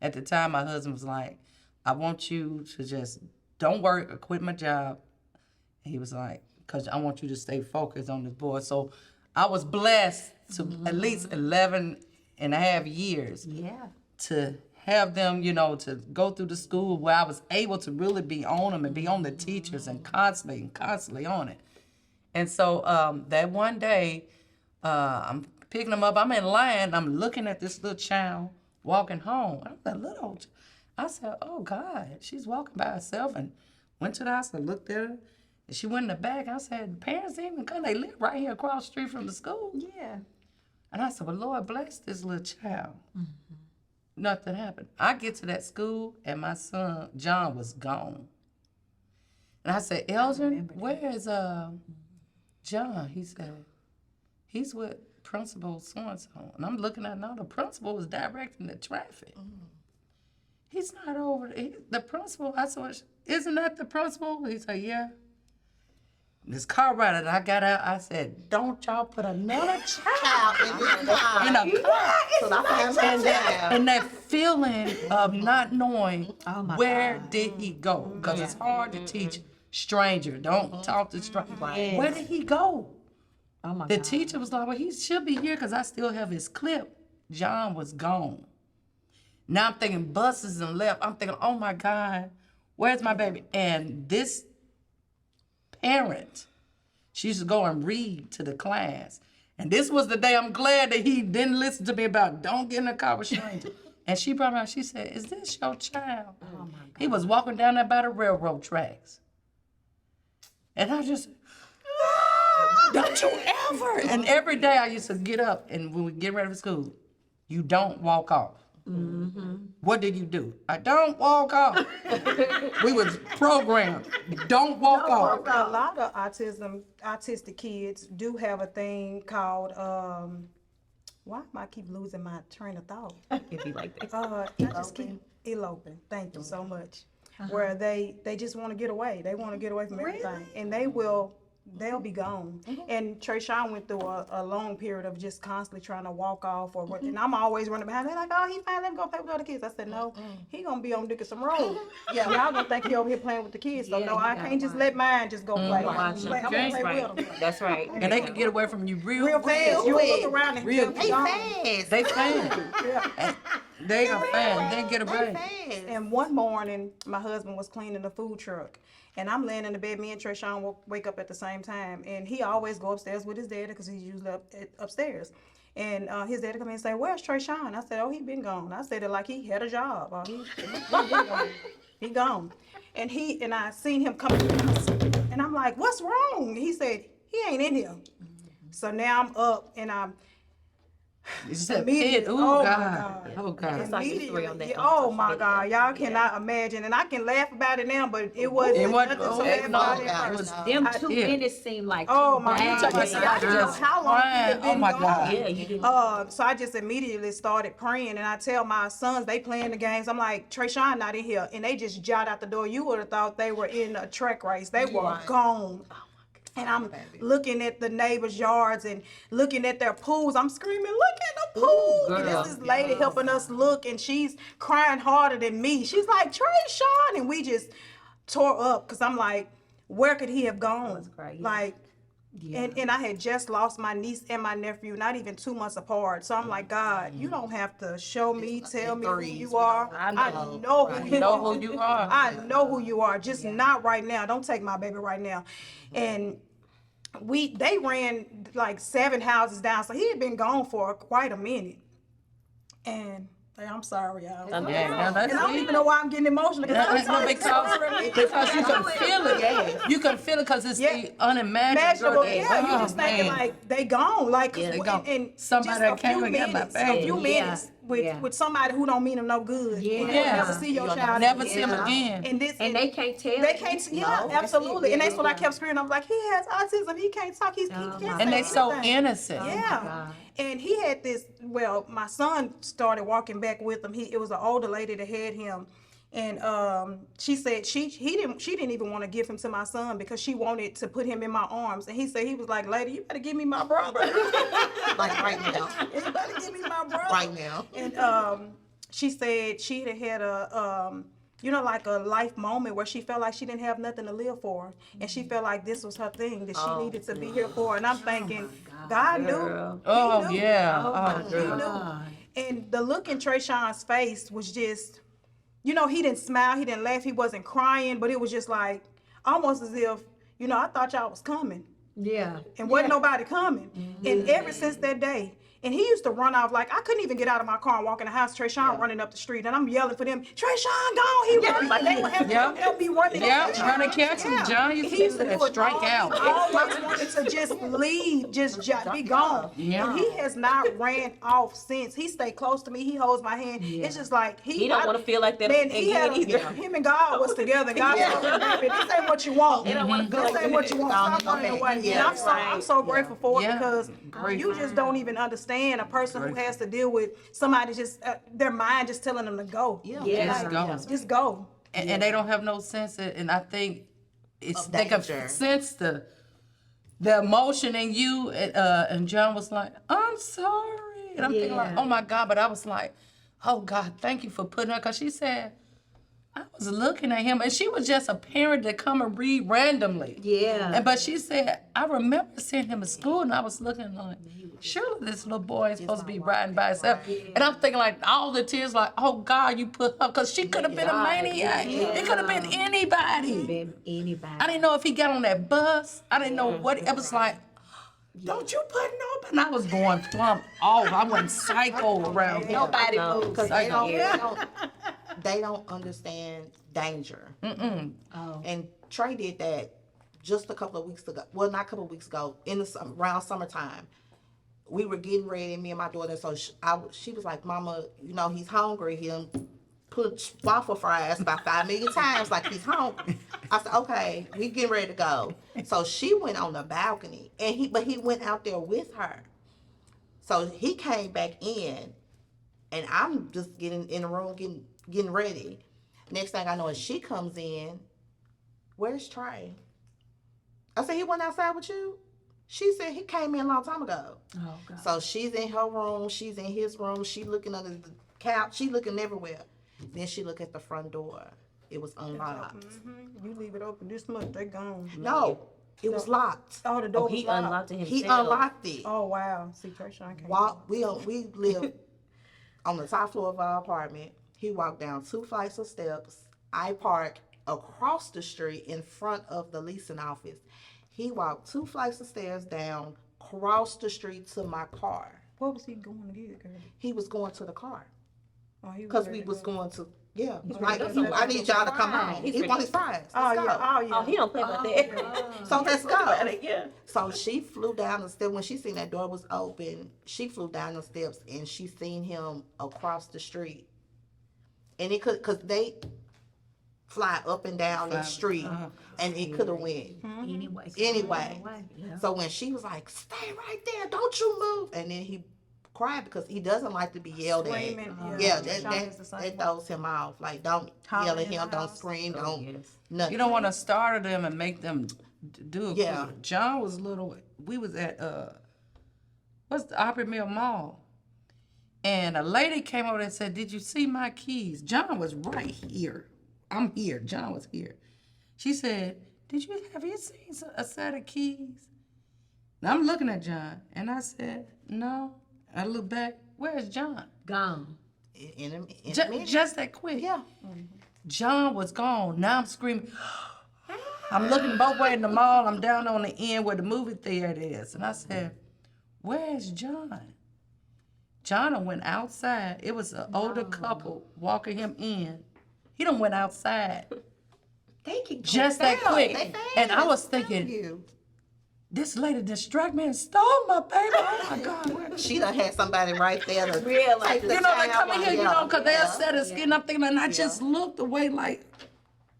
at the time, my husband was like, I want you to just don't work or quit my job. And he was like, because I want you to stay focused on this boy. So I was blessed to at least 11 and a half years to have them, to go through the school where I was able to really be on them and be on the teachers and constantly on it. And so that one day, I'm picking them up. I'm in line. I'm looking at this little child walking home. I'm that little. I said, "Oh God, she's walking by herself." And went to the house and looked at her. And she went in the back. I said, "Parents didn't even come. They live right here across the street from the school." Yeah. And I said, "Well, Lord bless this little child." Nothing happened. I get to that school and my son John was gone. And I said, "Elgin, where is John?" He said, "He's with Principal so-and-so." And I'm looking at, no, the principal was directing the traffic. He's not over the principal. I said, "Isn't that the principal?" He said, "Yeah." This car rider that I got out, I said, "Don't y'all put another child in a car." So I And that feeling of not knowing where did he go, because it's hard to teach stranger. Don't talk to stranger. Where did he go? Oh my The God. teacher was like, "Well, he should be here because I still have his clip." John was gone. Now I'm thinking buses and left. I'm thinking, oh my God, where's my baby? And this parent, she used to go and read to the class. And this was the day I'm glad that he didn't listen to me about don't get in the car with strangers. And she brought me out, she said, "Is this your child?" Oh my God. He was walking down there by the railroad tracks. And I just, don't you ever. And every day I used to get up and when we get ready for school, you don't walk off. What did you do? I don't walk off. We was programmed. Don't walk off. A lot of autistic kids do have a thing called, why am I keep losing my train of thought? It'd be like that. I just keep eloping. Thank you so much. Where they just want to get away. They want to get away from everything. And they'll be gone. And Trayshawn went through a long period of just constantly trying to walk off or what. And I'm always running behind. They're like, "Oh, he fine, let him go play with other kids." I said, "No, he gonna be on Dickinson Road." Y'all gonna think he over here playing with the kids. So no, I can't just let mine just go play. I'm gonna play with them. That's right. And they can get away from you real Fast. You look around and Real they'll be gone. They fan. Yeah. They are fan. They get away. And one morning, my husband was cleaning the food truck. And I'm laying in the bed, me and Trayshawn wake up at the same time. And he always go upstairs with his daddy because he's usually upstairs. And his daddy come in and say, "Where's Trayshawn?" I said, "Oh, he been gone." I said it like he had a job. He been gone. He gone. And I seen him come in the house. And I'm like, "What's wrong?" He said, "He ain't in here." So now I'm up and I'm You said immediately. pit. Ooh, Oh, my God. God. Oh, God. It's like a story on that. Oh my God, y'all cannot imagine, and I can laugh about it now, but it wasn't It wasn't- nothing to oh, laugh no, about God, it it first. was- Them I- 2 yeah. minutes seem like Oh two my days. God! talking See, I about didn't know just how long he had crying. been Oh, my gone. God. Yeah, you do. So I just immediately started praying, and I tell my sons they playing the games. I'm like, Trayshawn not in here, and they just jot out the door. You would have thought they were in a track race. They were gone. And I'm looking at the neighbors' yards and looking at their pools. I'm screaming, "Look at the pool!" And girl. this is lady helping us look, and she's crying harder than me. She's like, "Trayshawn," and we just tore up because I'm like, where could he have gone? cry, yeah. Like, And I had just lost my niece and my nephew, not even 2 months apart. So I'm like, God, you don't have to show me, tell me who you are. I know who you know are. who you are. I know who you are. Just not right now. Don't take my baby right now. And they ran like 7 houses down. So he had been gone for quite a minute. And I'm sorry, y'all. Yeah, that's And I don't it. even know why I'm getting emotional because I'm No, sorry. because you can feel it. You can feel it because it's the unimaginable. Imaginable, yeah. You just thinking like they gone, like They gone. and Somebody just a came few and got my minutes, baby. a few minutes with somebody who don't mean them no good. Yeah. You'll Yeah. never see your child Never again. see him again. And they can't tell. They can't. Yeah, No. absolutely. And that's what I kept screaming. I'm like, he has autism. He can't talk. He can't say And they so anything. innocent. Yeah. And he had this, well, my son started walking back with him. It was an older lady that had him. And she said she didn't even want to give him to my son because she wanted to put him in my arms. And he said, he was like, lady, you better give me my brother. Like right now. You better give me my brother. Right now. And she said she had a like a life moment where she felt like she didn't have nothing to live for, and she felt like this was her thing that she needed to be here for. And I'm thinking, God knew. Oh, He knew. yeah. He knew. And the look in Trayshawn's face was just, he didn't smile, he didn't laugh, he wasn't crying, but it was just like almost as if, I thought y'all was coming. Yeah. And wasn't nobody coming. And ever since that day, and he used to run off like I couldn't even get out of my car and walk in the house. Trayshawn running up the street, and I'm yelling for them. Trayshawn gone. He running. Like they would have to help me running. Yeah, trying to catch him. John used He used to to do do that it strike all. out. He always wanted to just leave, just be gone. Yeah. And he has not ran off since. He stayed close to me. He holds my hand. It's just like He don't want to feel like that Man, he again had either. him and God was together. God said, baby, this ain't what you want. They don't want to feel This like ain't what you want. Stop running away. And I'm so grateful for it Yeah. because you just don't even understand a person who has to deal with somebody just their mind just telling them to go. Just go. Just go. And they don't have no sense and I think they can danger. sense the emotion in you. And John was like, I'm sorry. And I'm thinking like, oh my God. But I was like, oh God, thank you for putting her. Because she said, I was looking at him, and she was just a parent to come and read randomly. Yeah. But she said, I remember seeing him at school, and I was looking like, surely this little boy is supposed to be riding by himself. And I'm thinking like, all the tears like, oh God, you put her, because she could have been a maniac. It could have been anybody. Been anybody. I didn't know if he got on that bus. I didn't know what, it was like, don't you put nobody. And I was going plump off. I went psycho around him. Nobody moves because Psycho. they don't understand danger. Oh. And Trey did that just a couple of weeks ago. Well, not a couple of weeks ago, around summertime. We were getting ready, me and my daughter. So she was like, Mama, he's hungry. He'll put waffle fries about 5 million times like he's hungry. I said, okay, we getting ready to go. So she went on the balcony, but he went out there with her. So he came back in, and I'm just getting in the room, getting ready. Next thing I know is she comes in. Where's Trey? I said, he went outside with you? She said he came in a long time ago. Oh God. So she's in her room, she's in his room, she looking under the couch, she looking everywhere. Then she look at the front door. It was unlocked. You leave it open this much, they gone. No, it was locked. Oh, the door He was locked. unlocked it himself. He unlocked it. Oh wow. See, Trayshawn can't. We live on the top floor of our apartment. He walked down 2 flights of steps. I parked across the street in front of the leasing office. He walked 2 flights of stairs down, crossed the street to my car. What was he going to get, girl? He was going to the car Oh, he because ready we to was go. going to. Yeah, ready like to go. I need y'all to come home. He want his fries. Oh Let's yeah. go. Oh yeah. Oh, he don't play about that. So let's go. Yeah. So she flew down the steps. When she seen that door was open, she flew down the steps and she seen him across the street. And it could, cause they fly up and down the street, and it could have went Anyway. anyway. Yeah. So when she was like, "Stay right there, don't you move," and then he cried because he doesn't like to be yelled Screaming, at. yeah. Yeah, Sean is the same that way. throws him off. Like, don't Holler yell at in the him, don't house. scream, don't Yes. nothing. You don't want to startle them and make them do it. Yeah. John was little. We was at what's the Opry Mill Mall, and a lady came over and said, "Did you see my keys?" John was right here. I'm here. John was here. She said, have you seen a set of keys?" Now I'm looking at John, and I said, no. I look back, where's John? Gone. In a minute. Just that quick. Yeah. John was gone. Now I'm screaming. I'm looking both ways in the mall. I'm down on the end where the movie theater is. And I said, where's John? John done went outside. It was an older couple walking him in. He done went outside. They can Just that quick. They And I was fast, thinking, you. this lady distract me and stole my baby. Oh my God. Where She done had somebody right there to Real, take the You know, they time come in on here, you know, because they'll yeah. set his skin. I'm thinking, and I just looked away like,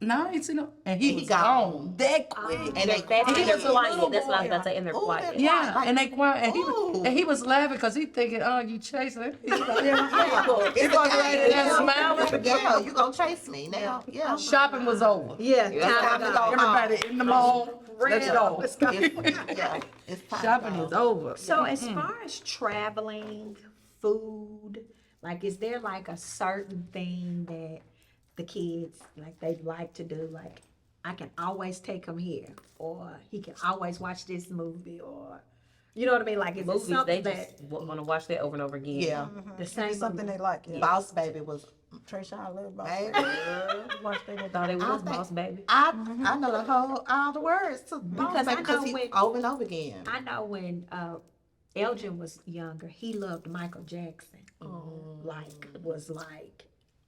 no, I ain't seen him. And he was gone. gone that quick. And And they that's he they're was a little quiet. That's what I was boy. about to say. And they're Ooh, quiet. they're Yeah, Like, and they quiet, ooh. and he was laughing because he thinking, oh, you chasing him. He's like, It's gonna a be game. smiling. Yeah, you gonna chase me now. Yeah. Shopping was over. Yeah, It's time to go Everybody in the mall, let's go. It's time Shopping to go. is over. So as far as traveling, food, like is there like a certain thing that the kids like they like to do? Like I can always take him here, or he can always watch this movie, or you know what I mean? Like is it Movies, they something just that want to watch that over and over again. Yeah. the same It's something movie? they like. Yeah. Boss Baby was Trayshawn love Boss baby. Baby. Watch that. Thought it was think- Boss Baby. I know all the words to Boss Because I Baby because know he when- over and over again. I know when Elgin was younger, he loved Michael Jackson. Like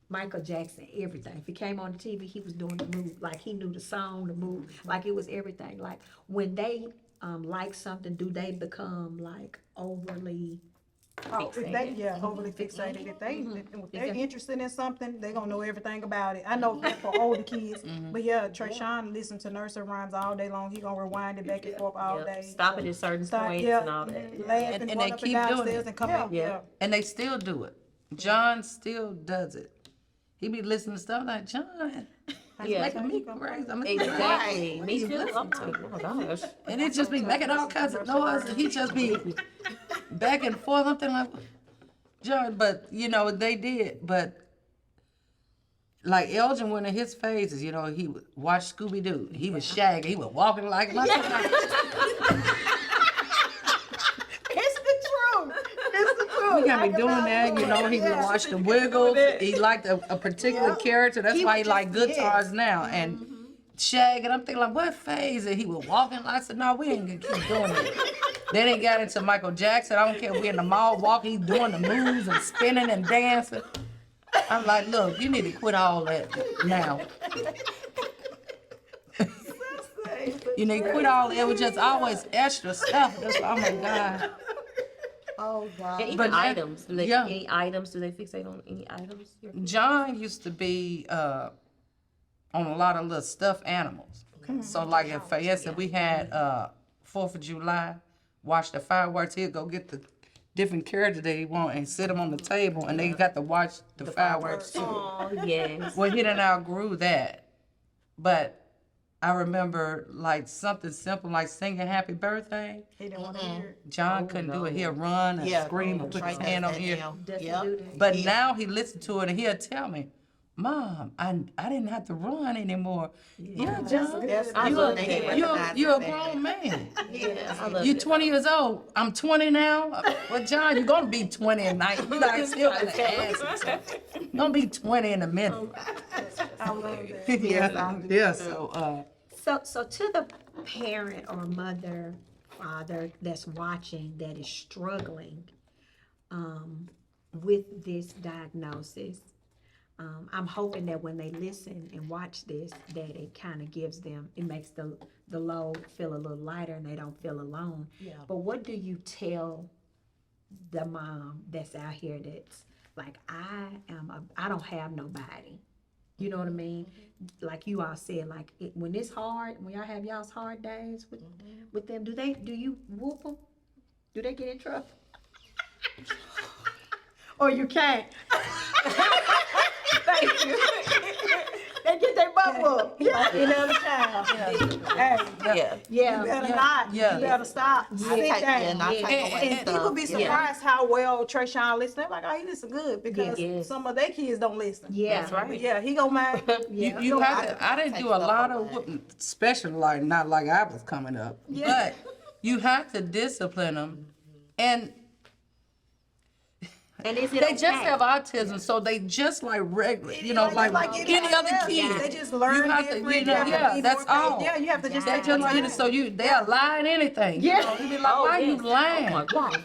Michael Jackson, everything. If he came on the TV, he was doing the move. Like he knew the song, the move. Like it was everything. Like when they like something, do they become like overly? Oh, if they overly fixated. If they're interested in something, they're gonna know everything about it. I know that for older kids, but yeah, Trayshawn listen to nursery rhymes all day long. He gonna rewind it back and forth all Yep. day. Stopping at certain points and all that. Laugh And and they run up and keep doing downstairs it. and come Yeah. back. Yeah. And they still do it. John still does it. He be listening to stuff like, John, it's Yeah. making me crazy. I'm like, Exactly. "What Me you too. listening I'm to?" like, oh my gosh. And it just be making all kinds of noise, and he just be back and forth. I'm thinking like, John, but you know they did, but like Elgin went in his phases. You know, he would watch Scooby Doo. He was shagging. He was walking like nothing. It's the truth. It's the truth. We gotta be doing that, you know. He would watch the Wiggles. He liked a particular character. That's why he liked guitars now. And Shag, and I'm thinking like, what phase? And he was walking. I said, no, we ain't gonna keep doing it. Then he got into Michael Jackson. I don't care if we in the mall walking, he's doing the moves and spinning and dancing. I'm like, look, you need to quit all that now. You need to quit all that. It was just always extra stuff. That's oh my God. Oh wow. And even But that- items. Do they, yeah. Any items? Do they fixate on any items? John used to be on a lot of little stuffed animals. So like if for instance we had 4th of July, watch the fireworks, he'd go get the different characters that he want and sit them on the table and they got to watch the fireworks too. Oh, yes. Well, he done outgrew that. But I remember like something simple like singing happy birthday. He didn't want to hear it. John couldn't do it. He'll run and scream and put his hand on ear. Doesn't do that. But now he listens to it and he'll tell me, Mom, I didn't have to run anymore. Yeah, John, I love that. you're a grown man. I love You're it. 20 years old. I'm 20 now. Well, John, you're gonna be 20 in 9. You're not still gonna ask. You're gonna be 20 in a minute. I love that. Yeah. So, So to the parent or mother, father that's watching that is struggling with this diagnosis, I'm hoping that when they listen and watch this, that it kind of gives them, it makes the load feel a little lighter and they don't feel alone. Yeah. But what do you tell the mom that's out here that's like, I don't have nobody. You know what I mean? Like you all said, like when it's hard, when y'all have y'all's hard days with them, do you whoop them? Do they get in trouble? Or you can't? Thank you. They get their butt whooped. Like any other child. Hey, Yeah. Yeah. you better not. Yeah. You better stop. Sit down. And People be surprised how well Trayshawn listen. They're like, oh, he listen good because Yes. some of their kids don't listen. Yeah. That's right. But yeah, he gonna mind. you have to, I didn't do a lot of whooping, especially like not like I was coming up. But You have to discipline them, and And is it they okay? just have autism, so they just like regular, you know, like any other kid. They just learn You have to, different. you know, have to yeah, be that's more all. patient. Yeah, you have to just They take just your like time. so they'll lie in anything. Yeah. You know, you be like, why you lying? Oh my God.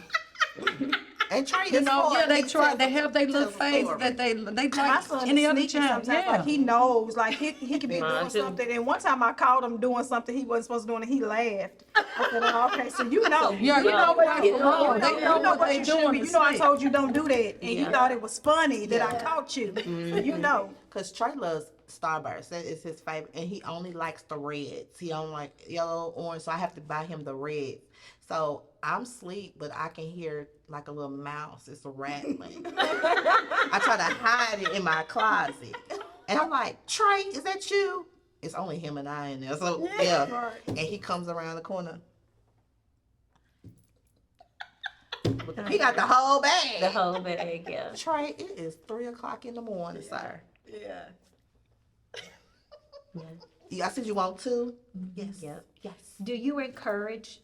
And Trey You is know, smart. yeah, they He try. tells They have their little tells a face story. that they My like son any is other sneaky child. sometimes. Yeah. Like he knows, like he could be Mine doing too. something. And one time I caught him doing something he wasn't supposed to do, and he laughed. I said, "Oh, okay, so you know, Yeah, you know what Get you're it wrong. on. They know what they you should doing. be. to You know, I snake. told you don't do that, and you Yeah. thought it was funny that I caught you. So you know." Cause Trey loves Starburst. That is his favorite, and he only likes the reds. He don't like yellow, orange. So I have to buy him the red. So I'm asleep, but I can hear like a little mouse. It's rattling. I try to hide it in my closet, and I'm like, Trey, is that you? It's only him and I in there. So yeah, and he comes around the corner. He got the whole bag. The whole bag, yeah. Trey, it is 3:00 in the morning, sir. Yeah. I said you want two? Yes. Yep. Yes. Do you encourage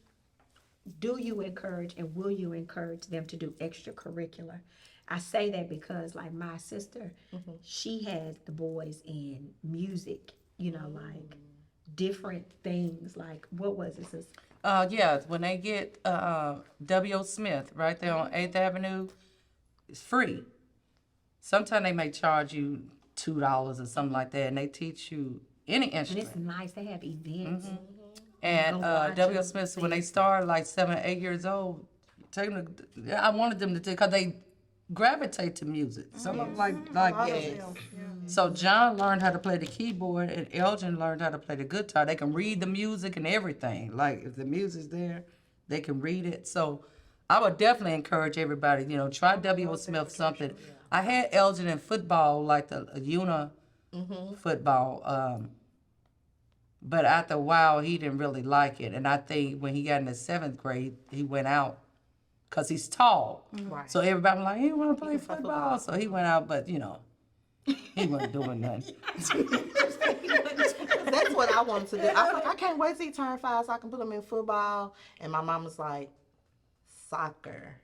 and will you encourage them to do extracurricular? I say that because like my sister, she has the boys in music, you know, like different things. Like what was it? Sis? Yeah, when they get W.O. Smith right there on 8th Avenue, it's free. Sometimes they may charge you $2 or something like that, and they teach you any And instrument. it's nice. They have events. And Go watch W.O. them, Smith, when they started like 7 or 8 years old, I wanted them to take, because they gravitate to music. Some of them like Yes. So John learned how to play the keyboard, and Elgin learned how to play the guitar. They can read the music and everything. Like if the music's there, they can read it. So I would definitely encourage everybody, you know, try W.O. Smith something. I had Elgin in football, like the Una football. But after a while, he didn't really like it. And I think when he got in the 7th grade, he went out because he's tall. Right. So everybody was like, he want to play football. So he went out, but, you know, he wasn't doing nothing. That's what I wanted to do. I was like, I can't wait till he turn 5 so I can put him in football. And my mom was like, soccer,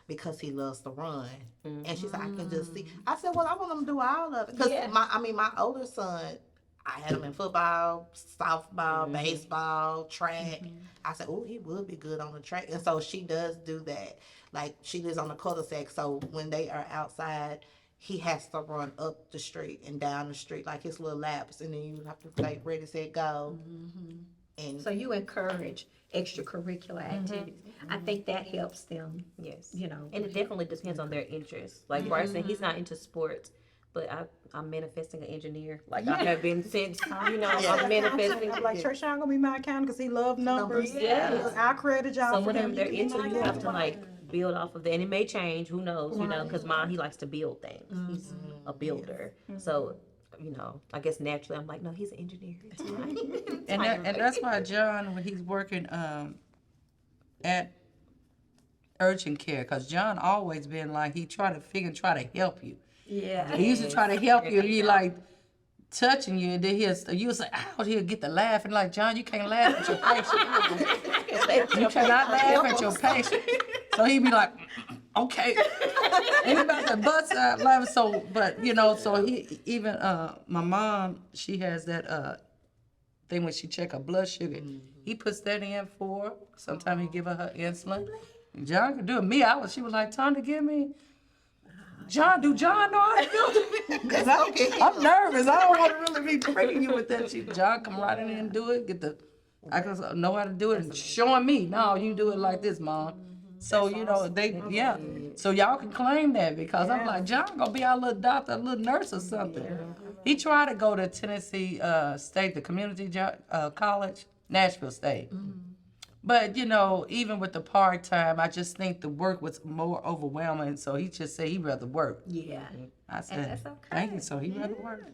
because he loves to run. And she said, I can just see. I said, well, I want him to do all of it. Because my older son, I had him in football, softball, baseball, track. I said, oh, he would be good on the track. And so she does do that. Like, she lives on the cul-de-sac, so when they are outside, he has to run up the street and down the street, like his little laps, and then you have to say, ready, set, go. And So you encourage extracurricular activities. I think that helps them, Yes. you know. And it definitely depends on their interests. Like Bryson, he's not into sports, but I'm manifesting an engineer. Like I have been since, you know, I'm manifesting. I'm like, Tarsha gonna be my accountant because he loves numbers. Yeah. I credit y'all Some for of them him. they're He can be into, my you have to accountant. like build off of that. And it may change, who knows, you know, because mine, he likes to build things. He's a builder. So, you know, I guess naturally I'm like, no, he's an engineer. It's fine. And that's why John, when he's working at urgent care, because John always been like, he try to help you. Yeah. He used to try to help you. He like touching you, and then you was like, ouch, he'll get to laughing. Like, John, you can't laugh at your patient. You cannot laugh at your patient. So he'd be like, okay. And he about to bust out laughing. So, but you know, so he even my mom, she has that thing when she check her blood sugar. He puts that in for her. Sometimes he give her insulin. And John could do it. She was like, Tonda, give me. John, do John know how to do it? Because I'm nervous. I don't want to really be pricking you with that. John come right in there and do it. I can know how to do it and showing me. No, you do it like this, Mom. So, you know, So y'all can claim that because I'm like, John gonna be our little doctor, a little nurse or something. He tried to go to Tennessee State, the community college, Nashville State. But, you know, even with the part-time, I just think the work was more overwhelming. So he just said he'd rather work. Yeah. I said, that's okay. thank you. So he'd rather work.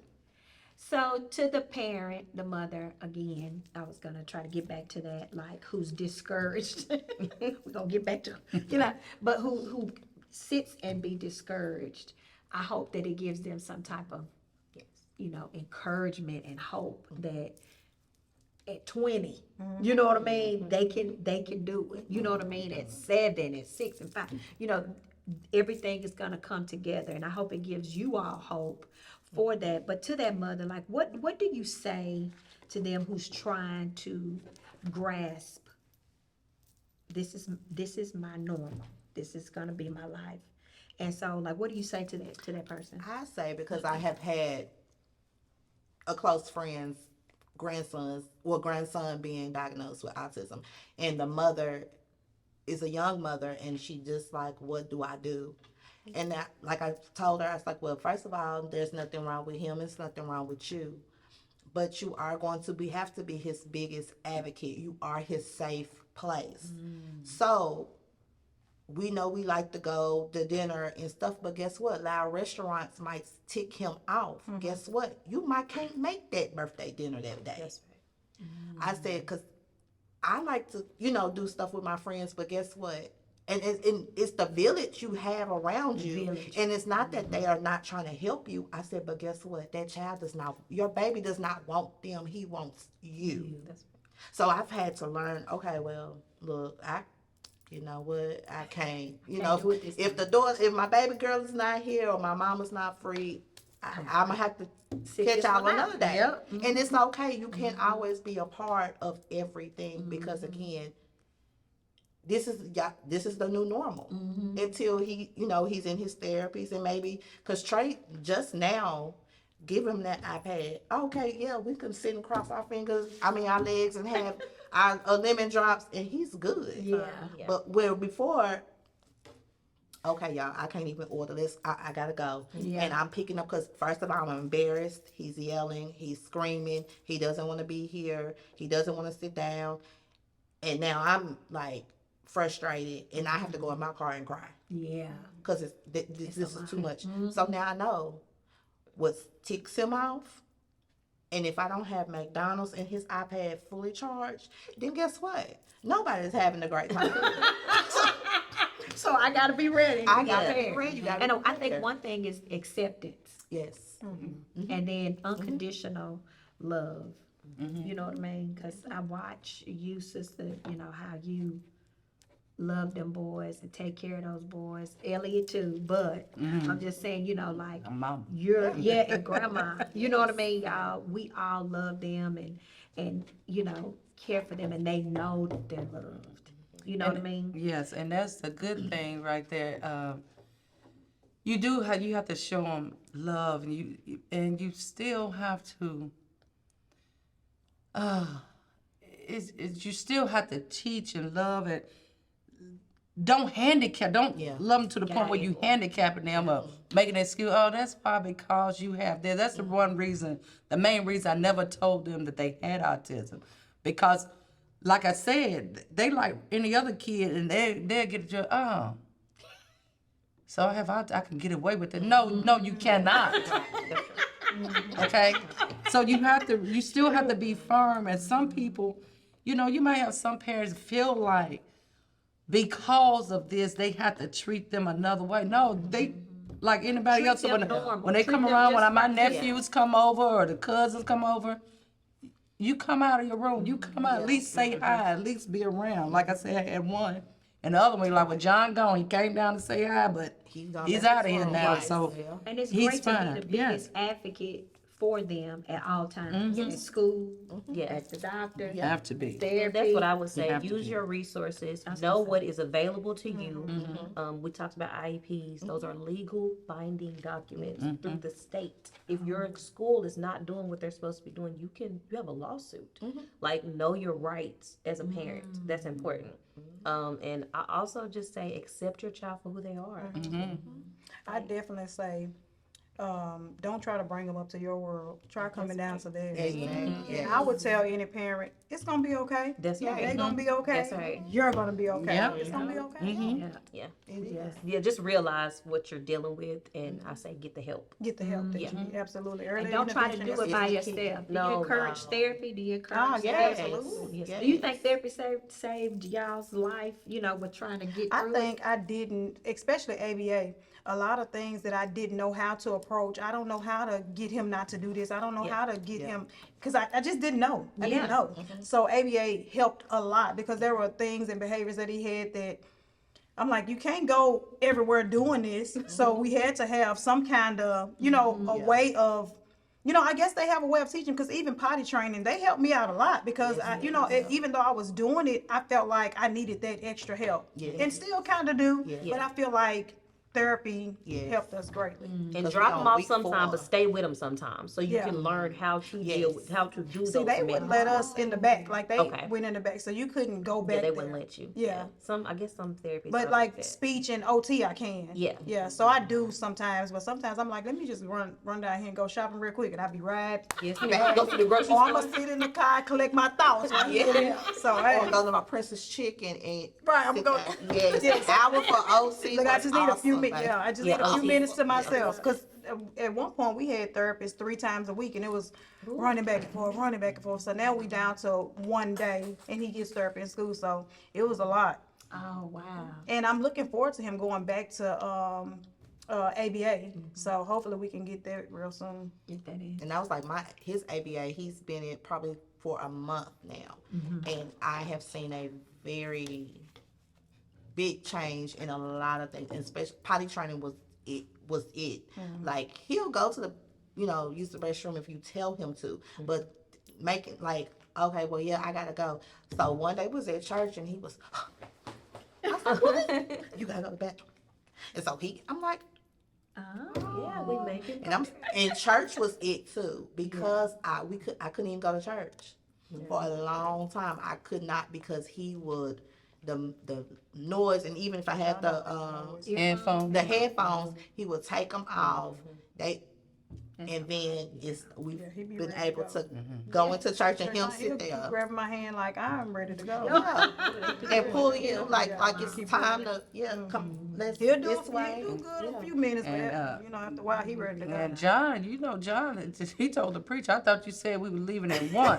So to the parent, the mother, again, I was gonna try to get back to that, like who's discouraged. We're gonna get back to, you know, but who sits and be discouraged. I hope that it gives them some type of, you know, encouragement and hope that at 20. You know what I mean? They can do it. You know what I mean? At 7, at 6, and 5. You know, everything is gonna come together, and I hope it gives you all hope for that. But to that mother, like, what do you say to them who's trying to grasp? This is my normal. This is gonna be my life. And so, like, what do you say to that person? I say, because I have had a close friend's grandson being diagnosed with autism, and the mother is a young mother, and she just like, what do I do? And that, like I told her, I was like, well, first of all, there's nothing wrong with him. It's nothing wrong with you. But you are going to have to be his biggest advocate. You are his safe place. So we know we like to go to dinner and stuff, but guess what? Loud restaurants might tick him off. Guess what? You can't make that birthday dinner that day. That's right. I said, because I like to, do stuff with my friends, but guess what? And it's the village you have around you. Village. And it's not that they are not trying to help you. I said, but guess what? That child your baby does not want them. He wants you. That's right. So I've had to learn, okay, well, look, you know what? I can't, do it this if my baby girl is not here or my mama's not free, I'm going to have to catch this y'all one out. another day. Yep. And it's okay. You can't always be a part of everything because, again, this is the new normal until he's in his therapies, and maybe because Trey just now give him that iPad. Okay, yeah, we can sit and cross our legs and have our lemon drops, and he's good. Yeah. Yeah. But where before, okay, y'all, I can't even order this. I gotta go. Yeah. And I'm picking up because first of all, I'm embarrassed. He's yelling. He's screaming. He doesn't want to be here. He doesn't want to sit down. And now I'm like frustrated, and I have to go in my car and cry Yeah. because this is too much. So now I know what ticks him off. And if I don't have McDonald's and his iPad fully charged, then guess what? Nobody's having a great time. So I gotta be ready. I gotta be ready. You gotta And be I think prepared. one thing is acceptance, Yes. and then unconditional love. You know what I mean? Because I watch you, sister. You know how you love them boys and take care of those boys. Elliot too, but I'm just saying, like Mom. and grandma. You know what I mean, y'all? We all love them and care for them, and they know that they're loved. You know what I mean? Yes, and that's the good thing right there. You have to show them love, and you still have to. You still have to teach and love it. Don't love them to the point where you handicapping them or making an excuse. Oh, that's probably because you have this. That's the main reason I never told them that they had autism, because, like I said, they like any other kid, and they'll get your So I can get away with it. No, you cannot. Okay, so you still have to be firm. And some people, you might have some parents feel like because of this they have to treat them another way. No, they like anybody Treat else. them normal. When they Treat come them around, just when my like nephews come over or the cousins come over, you come out of your room. You come out, at least say hi, at least be around. Like I said, I had one. And the other one, like when John gone, he came down to say hi, but he's out of here now. So And it's he's great to fine. be the biggest advocate for them at all times. At school, Yes. at the doctor, you have to be. therapy. That's what I would say. have to Use be. your resources. Know what is available to you. We talked about IEPs. Those are legal binding documents through the state. If your school is not doing what they're supposed to be doing, you have a lawsuit. Like, know your rights as a parent. That's important. And I also just say accept your child for who they are. I definitely say, don't try to bring them up to your world. Try coming down to theirs. And I would tell any parent, it's gonna be okay. That's right. They're gonna be okay. That's right. You're gonna be okay. Yep. It's gonna be okay. Yeah. It is. Yeah, just realize what you're dealing with, and I say get the help. Get the help that you need. Absolutely. Early And don't try to intervention do is it by key. yourself. Do No, you encourage no. therapy? Do you encourage yes. therapy? Absolutely. Yes. Do you think therapy saved y'all's life, with trying to get I through think I didn't, especially ABA. a lot of things that I didn't know how to approach. I don't know how to get him not to do this. I don't know how to get him, because I just didn't know. I didn't know. So ABA helped a lot, because there were things and behaviors that he had that I'm like, you can't go everywhere doing this. So we had to have some kind of, a way of, I guess they have a way of teaching, because even potty training, they helped me out a lot, because even though I was doing it, I felt like I needed that extra help, and still kind of do. But I feel like therapy helped us greatly. And drop them off sometime, but stay with them sometimes, so you can learn how to deal with, how to do See, those. they wouldn't let us in the back, like they went in the back, so you couldn't go back. Yeah, they there. wouldn't let you. Yeah. I guess some therapists. But are like that. speech and OT, I can. Yeah. So I do sometimes, but sometimes I'm like, let me just run down here and go shopping real quick, and I'll be right. Yes, you go to the grocery Or I'm store. gonna sit in the car and collect my thoughts. So Or hey, go to my Princess Chicken and right, I'm sit going. down. Yes, hour for OC. Look, I just need a few awesome, minutes. baby. Yeah, I just Yeah, need a few OT. minutes to myself, because at one point we had therapists 3 times a week, and it was running back and forth, running back and forth. So now we down to one day, and he gets therapy in school. So it was a lot. Oh, wow. And I'm looking forward to him going back to ABA. So hopefully we can get that real soon. Get that in. And that was like his ABA. He's been in probably for a month now, and I have seen a very big change in a lot of things. And especially potty training was it. Like he'll go to the, use the restroom if you tell him to, but making like, okay, well, yeah, I gotta go. So one day we was at church and he was, I was like, what? You gotta go to the bathroom. And so I'm like, Yeah, we make it. and church was it too, because I couldn't even go to church for a long time. I could not, because he would the noise, and even if I had the headphones, he would take them off. And then we've he'd be been ready to able go. to go into church and him He'll sit keep there. grabbing my hand like I'm ready to go. Yeah. And pull you like it's time to come. Let's He'll do this way. he'll do good a few minutes, but And, after a while he ready to go. And John, he told the preacher, I thought you said we were leaving at 1.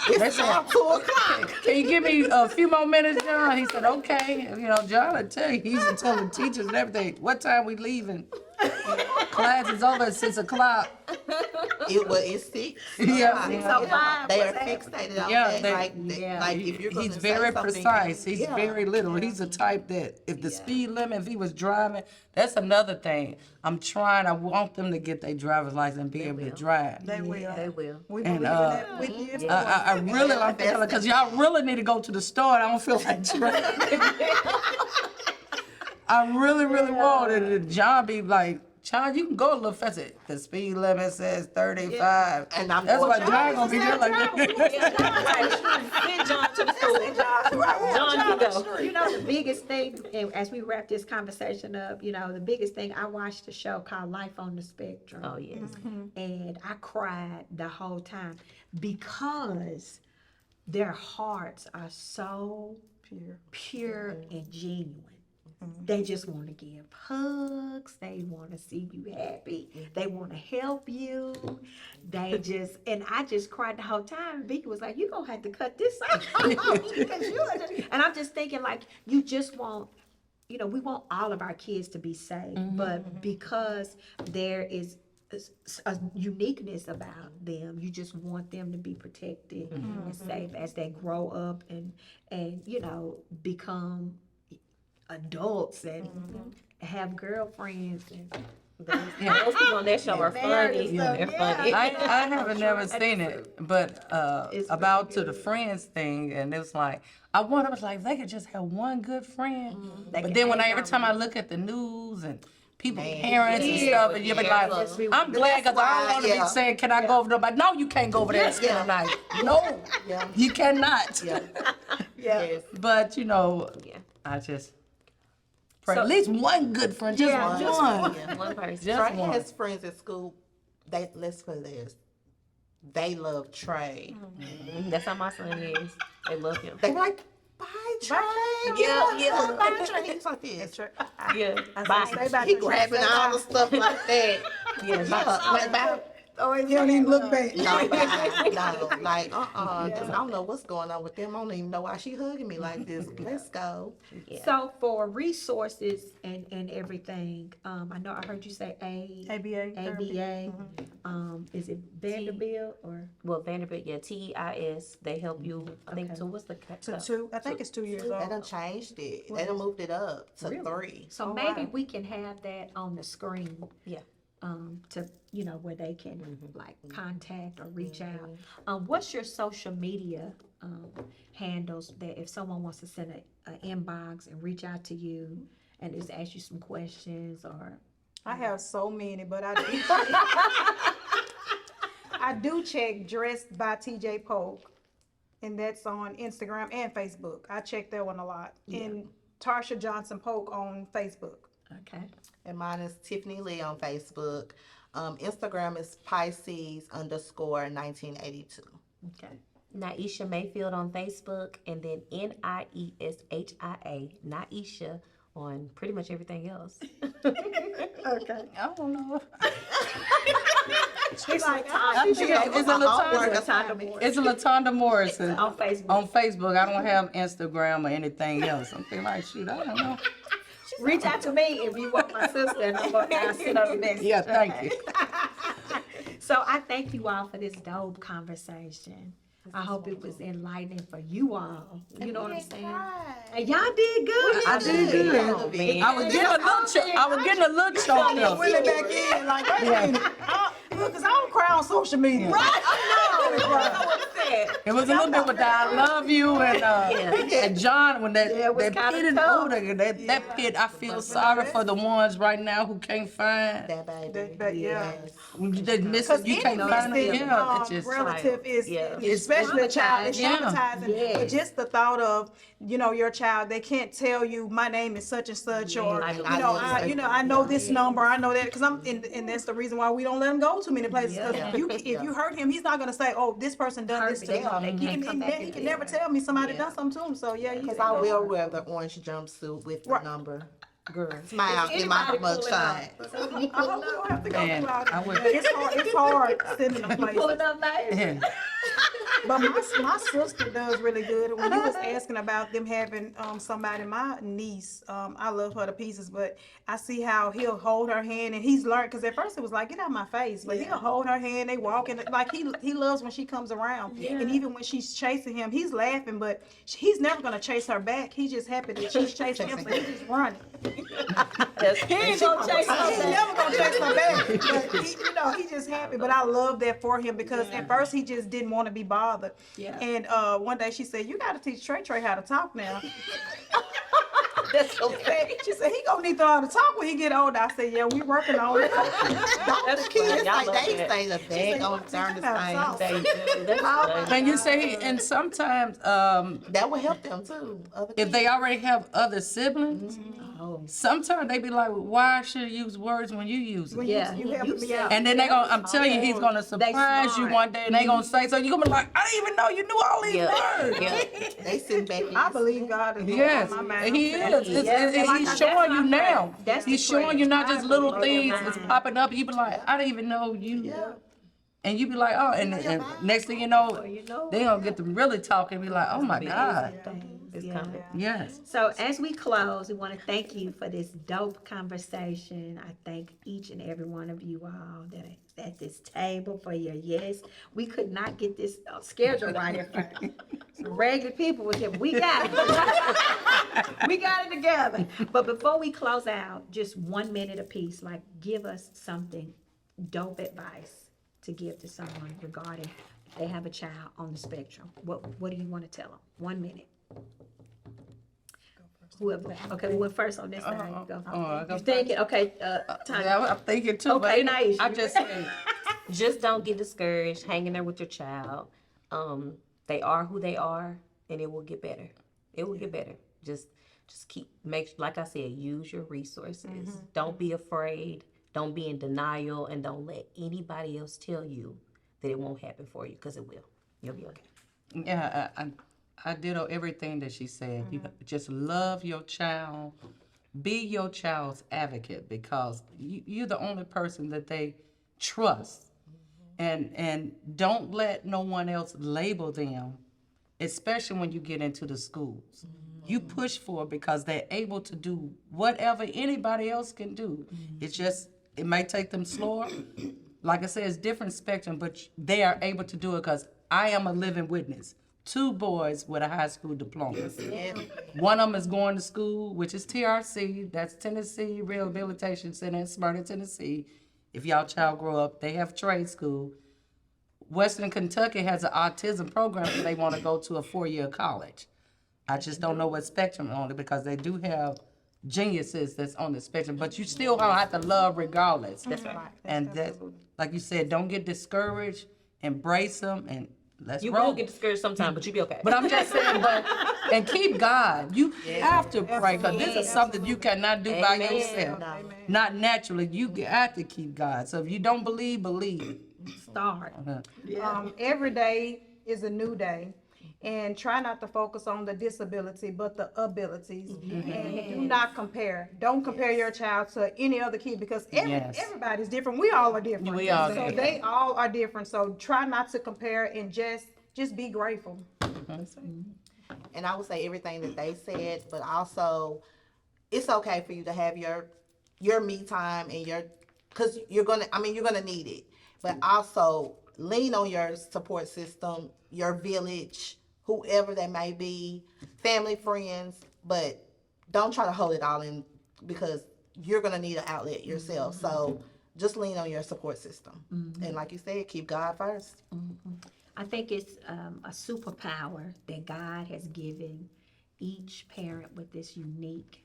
It's now 2:00. Can you give me a few more minutes, John? He said, okay. John will tell you, he's telling teachers and everything, what time we leaving? Class is over at 6 o'clock. It's 6. Yeah. They are fixated on that. Like if you're gonna He's say very something, precise. He's very little. He's the type that if the speed limit, if he was driving, that's another thing. I want them to get their driver's license and be able to drive. They will. They will. We And, believe in that with you. I'm feeling, because y'all really need to go to the store, and I don't feel like driving. I really, really wanted it. John be like, John, you can go a little faster. The speed limit says 35. And I'm That's why going John gonna be there like that. Send John to the school. John can go. The biggest thing, and as we wrap this conversation up, the biggest thing, I watched a show called Life on the Spectrum. Oh yes. And I cried the whole time, because their hearts are so pure and genuine. They just want to give hugs. They want to see you happy. They want to help you. And I just cried the whole time. Vicky was like, "You're going to have to cut this out." And I'm just thinking, like, you just want, we want all of our kids to be safe. But because there is a uniqueness about them, you just want them to be protected and safe as they grow up and become adults and have girlfriends. Those people on that show are funny. They're funny. I haven't never seen it, but about to the friends thing, and it was like, I was like, they could just have one good friend. But then every time I look at the news and people, parents and stuff, and you be like, I'm glad, because I don't want to be saying, can I go over there? But no, you can't go over there and spend the night. No, you cannot. Yes. But I just pray at least one good friend, just one. One person. Just Trey one. has friends at school. Let's put this. They love Trey. That's how my son is. They love him. They were like, bye, Trey. Yeah. Bye, Trey. He's like this. Yeah. Say Bye. bye He to grabbing Trey. all the stuff like that. Yeah. Bye. Oh, He don't even look back. No, like, because I don't know what's going on with them. I don't even know why she hugging me like this. Let's go. Yeah. So for resources and everything, I know I heard you say ABA. therapy. ABA. Is it Vanderbilt or? Well, Vanderbilt, yeah, TEIS, they help you, I think, Okay. so what's the? I think it's 2 years They done old. changed it. They done moved it up to 3. So Oh, maybe wow. we can have that on the screen. Yeah. To, where they can like contact or reach out. What's your social media handles that if someone wants to send an inbox and reach out to you and just ask you some questions or? I have so many, but I do I do check Dressed by TJ Polk, and that's on Instagram and Facebook. I check that one a lot. And Tarsha Johnson Polk on Facebook. Okay. And mine is Tiffany Lee on Facebook. Instagram is Pisces_1982. Okay. Niesha Mayfield on Facebook, and then NIESHIA, Niesha, on pretty much everything else. Okay. I don't know. She's like, I think it's a Latonda. Latonda It's a Latonda Morrison. on Facebook. On Facebook, I don't have Instagram or anything else. I'm thinking like, shoot, I don't know. Reach out to me if you want my sister, and I'll send her the message. Yeah, thank you. So I thank you all for this dope conversation. I hope it was enlightening for you all. You know what I'm saying? And y'all did good. I did good. I was getting a little choked up. Reel it back in, like, wait a minute. Look, cause I don't cry on social media. It was a little bit with that I love you and John when that it was that kinda pit in tough. that pit. I feel sorry for the ones right now who can't find. That baby. Yeah. When you just miss Because it, you any can't find it. missing Yeah, it's just relative is, Yeah. especially a child, it's Yeah. traumatizing. Yes. But just the thought of, your child, they can't tell you my name is such and such, or I know. I know this number, I know that, because and that's the reason why we don't let them go too many places. Because if you hurt him, he's not gonna say, oh, this person done this to They me. can't He come back can and never tell me somebody done something to him. So yeah, Because I will wear the orange jumpsuit with the number. Girl, smile in my mugshot. I hope we don't have to go Man, through all that. I would- It's hard sending them places. Pulling up nice. Yeah. But my sister does really good. When you was asking about them having somebody, my niece, I love her to pieces, but I see how he'll hold her hand, and he's learned, because at first it was like, get out of my face, but he'll hold her hand, they walk, and like he loves when she comes around. And even when she's chasing him, he's laughing, but he's never gonna chase her back. He's just happy that she's chasing him, so he's just running. He ain't gonna chase her back. He's never gonna chase her back. But he's just happy. But I love that for him, because at first he just didn't want to be bothered. Yeah. And one day she said, "You got to teach Trey how to talk now." That's okay. She said, "He gonna need to learn how to talk when he get older." I said, "Yeah, we working on it." That's Kids, Y'all like, love they that. say the bag on turn the same. They do. That's funny. And you say, and sometimes That will help them too. Other if they already have other siblings, Oh. sometimes they be like, why should I use words when you use it? Yeah. You helping me out. And then I'm telling you, he's gonna surprise you smart. one day, and they gonna say, so you gonna be like, I didn't even know you knew all these Yeah. words. Yeah. they sit back. I believe God is Yes, on my mind. he is. He's That's showing you my now. prayer. That's He's the prayer. showing you not just little Blow things your that's mind. popping up. You be like, I didn't even know you. And you be like, oh, and next thing you know, they gonna get to really talk and be like, oh my God. It's coming. Yes. So as we close, we want to thank you for this dope conversation. I thank each and every one of you all that are at this table for your yes. We could not get this schedule right at first. Some regular people was here. We got it. We got it together. But before we close out, just 1 minute apiece, like give us something dope advice to give to someone regarding if they have a child on the spectrum. What do you want to tell them? 1 minute. Whoever. Okay, we went first on this side. Go. I go You're thinking, okay, time. Yeah, I'm thinking too. Okay, but nice. I just say, Just don't get discouraged. Hang in there with your child. They are who they are, and it will get better. It will get better. Just like I said, use your resources. Don't be afraid. Don't be in denial, and don't let anybody else tell you that it won't happen for you, because it will. You'll be okay. yeah, I did everything that she said. You just love your child. Be your child's advocate, because you're the only person that they trust. and don't let no one else label them, especially when you get into the schools. You push for it because they're able to do whatever anybody else can do. It's just, it might take them slower. Like I said, it's different spectrum, but they are able to do it because I am a living witness. 2 boys with a high school diploma. One of them is going to school, which is TRC, that's Tennessee Rehabilitation Center in Smyrna, Tennessee. If y'all child grow up, they have trade school. Western Kentucky has an autism program that they want to go to a 4-year college. I just don't know what spectrum on it because they do have geniuses that's on the spectrum, but you still gonna have to love regardless. That's right. And that, like you said, don't get discouraged, embrace them, and let's You roll. will get discouraged sometime, but you'll be okay. But I'm just saying, and keep God. You have to pray because this is something you cannot do by Amen. yourself. No. Not naturally. You have to keep God. So if you don't believe, believe. Start. Every day is a new day. And try not to focus on the disability, but the abilities. And do not compare. Don't compare your child to any other kid because everybody's different. We all are different. We all so different. they all are different. So try not to compare and just be grateful. And I would say everything that they said, but also it's okay for you to have your me time and because you're gonna need it. But also lean on your support system, your village, whoever that may be, family, friends, but don't try to hold it all in because you're gonna need an outlet yourself. So just lean on your support system. And like you said, keep God first. I think it's a superpower that God has given each parent with this unique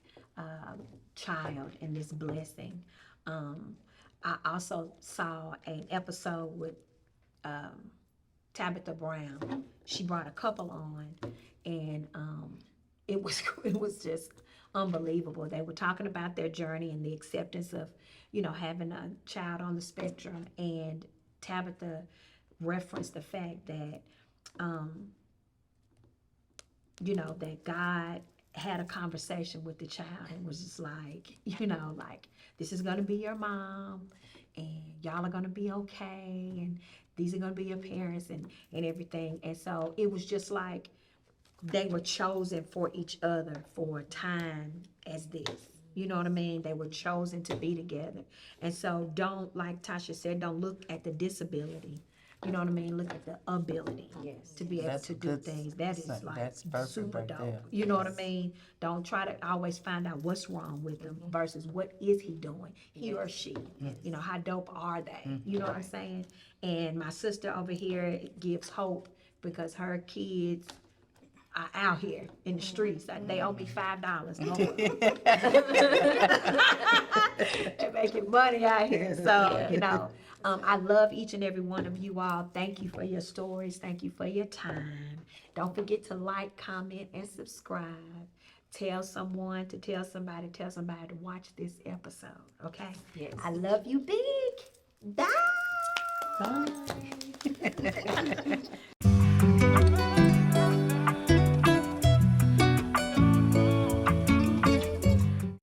child and this blessing. I also saw an episode with Tabitha Brown. She brought a couple on, and it was just unbelievable. They were talking about their journey and the acceptance of, having a child on the spectrum. And Tabitha referenced the fact that, that God had a conversation with the child and was just like, this is gonna be your mom, and y'all are gonna be okay, and these are gonna be your parents and everything. And so it was just like they were chosen for each other for a time as this. You know what I mean? They were chosen to be together. And so don't, like Tasha said, don't look at the disability. You know what I mean? Look at the ability to be able That's to a do good- things. That is like that's perfect super right dope. there. You know what I mean? Don't try to always find out what's wrong with them versus what is he doing, he or she. How dope are they? You know what I'm saying? And my sister over here gives hope because her kids are out here in the streets. They owe me $5 more. They're making money out here. So, I love each and every one of you all. Thank you for your stories. Thank you for your time. Don't forget to like, comment, and subscribe. Tell someone to tell somebody to watch this episode. Okay? Yes. I love you big. Bye. Bye.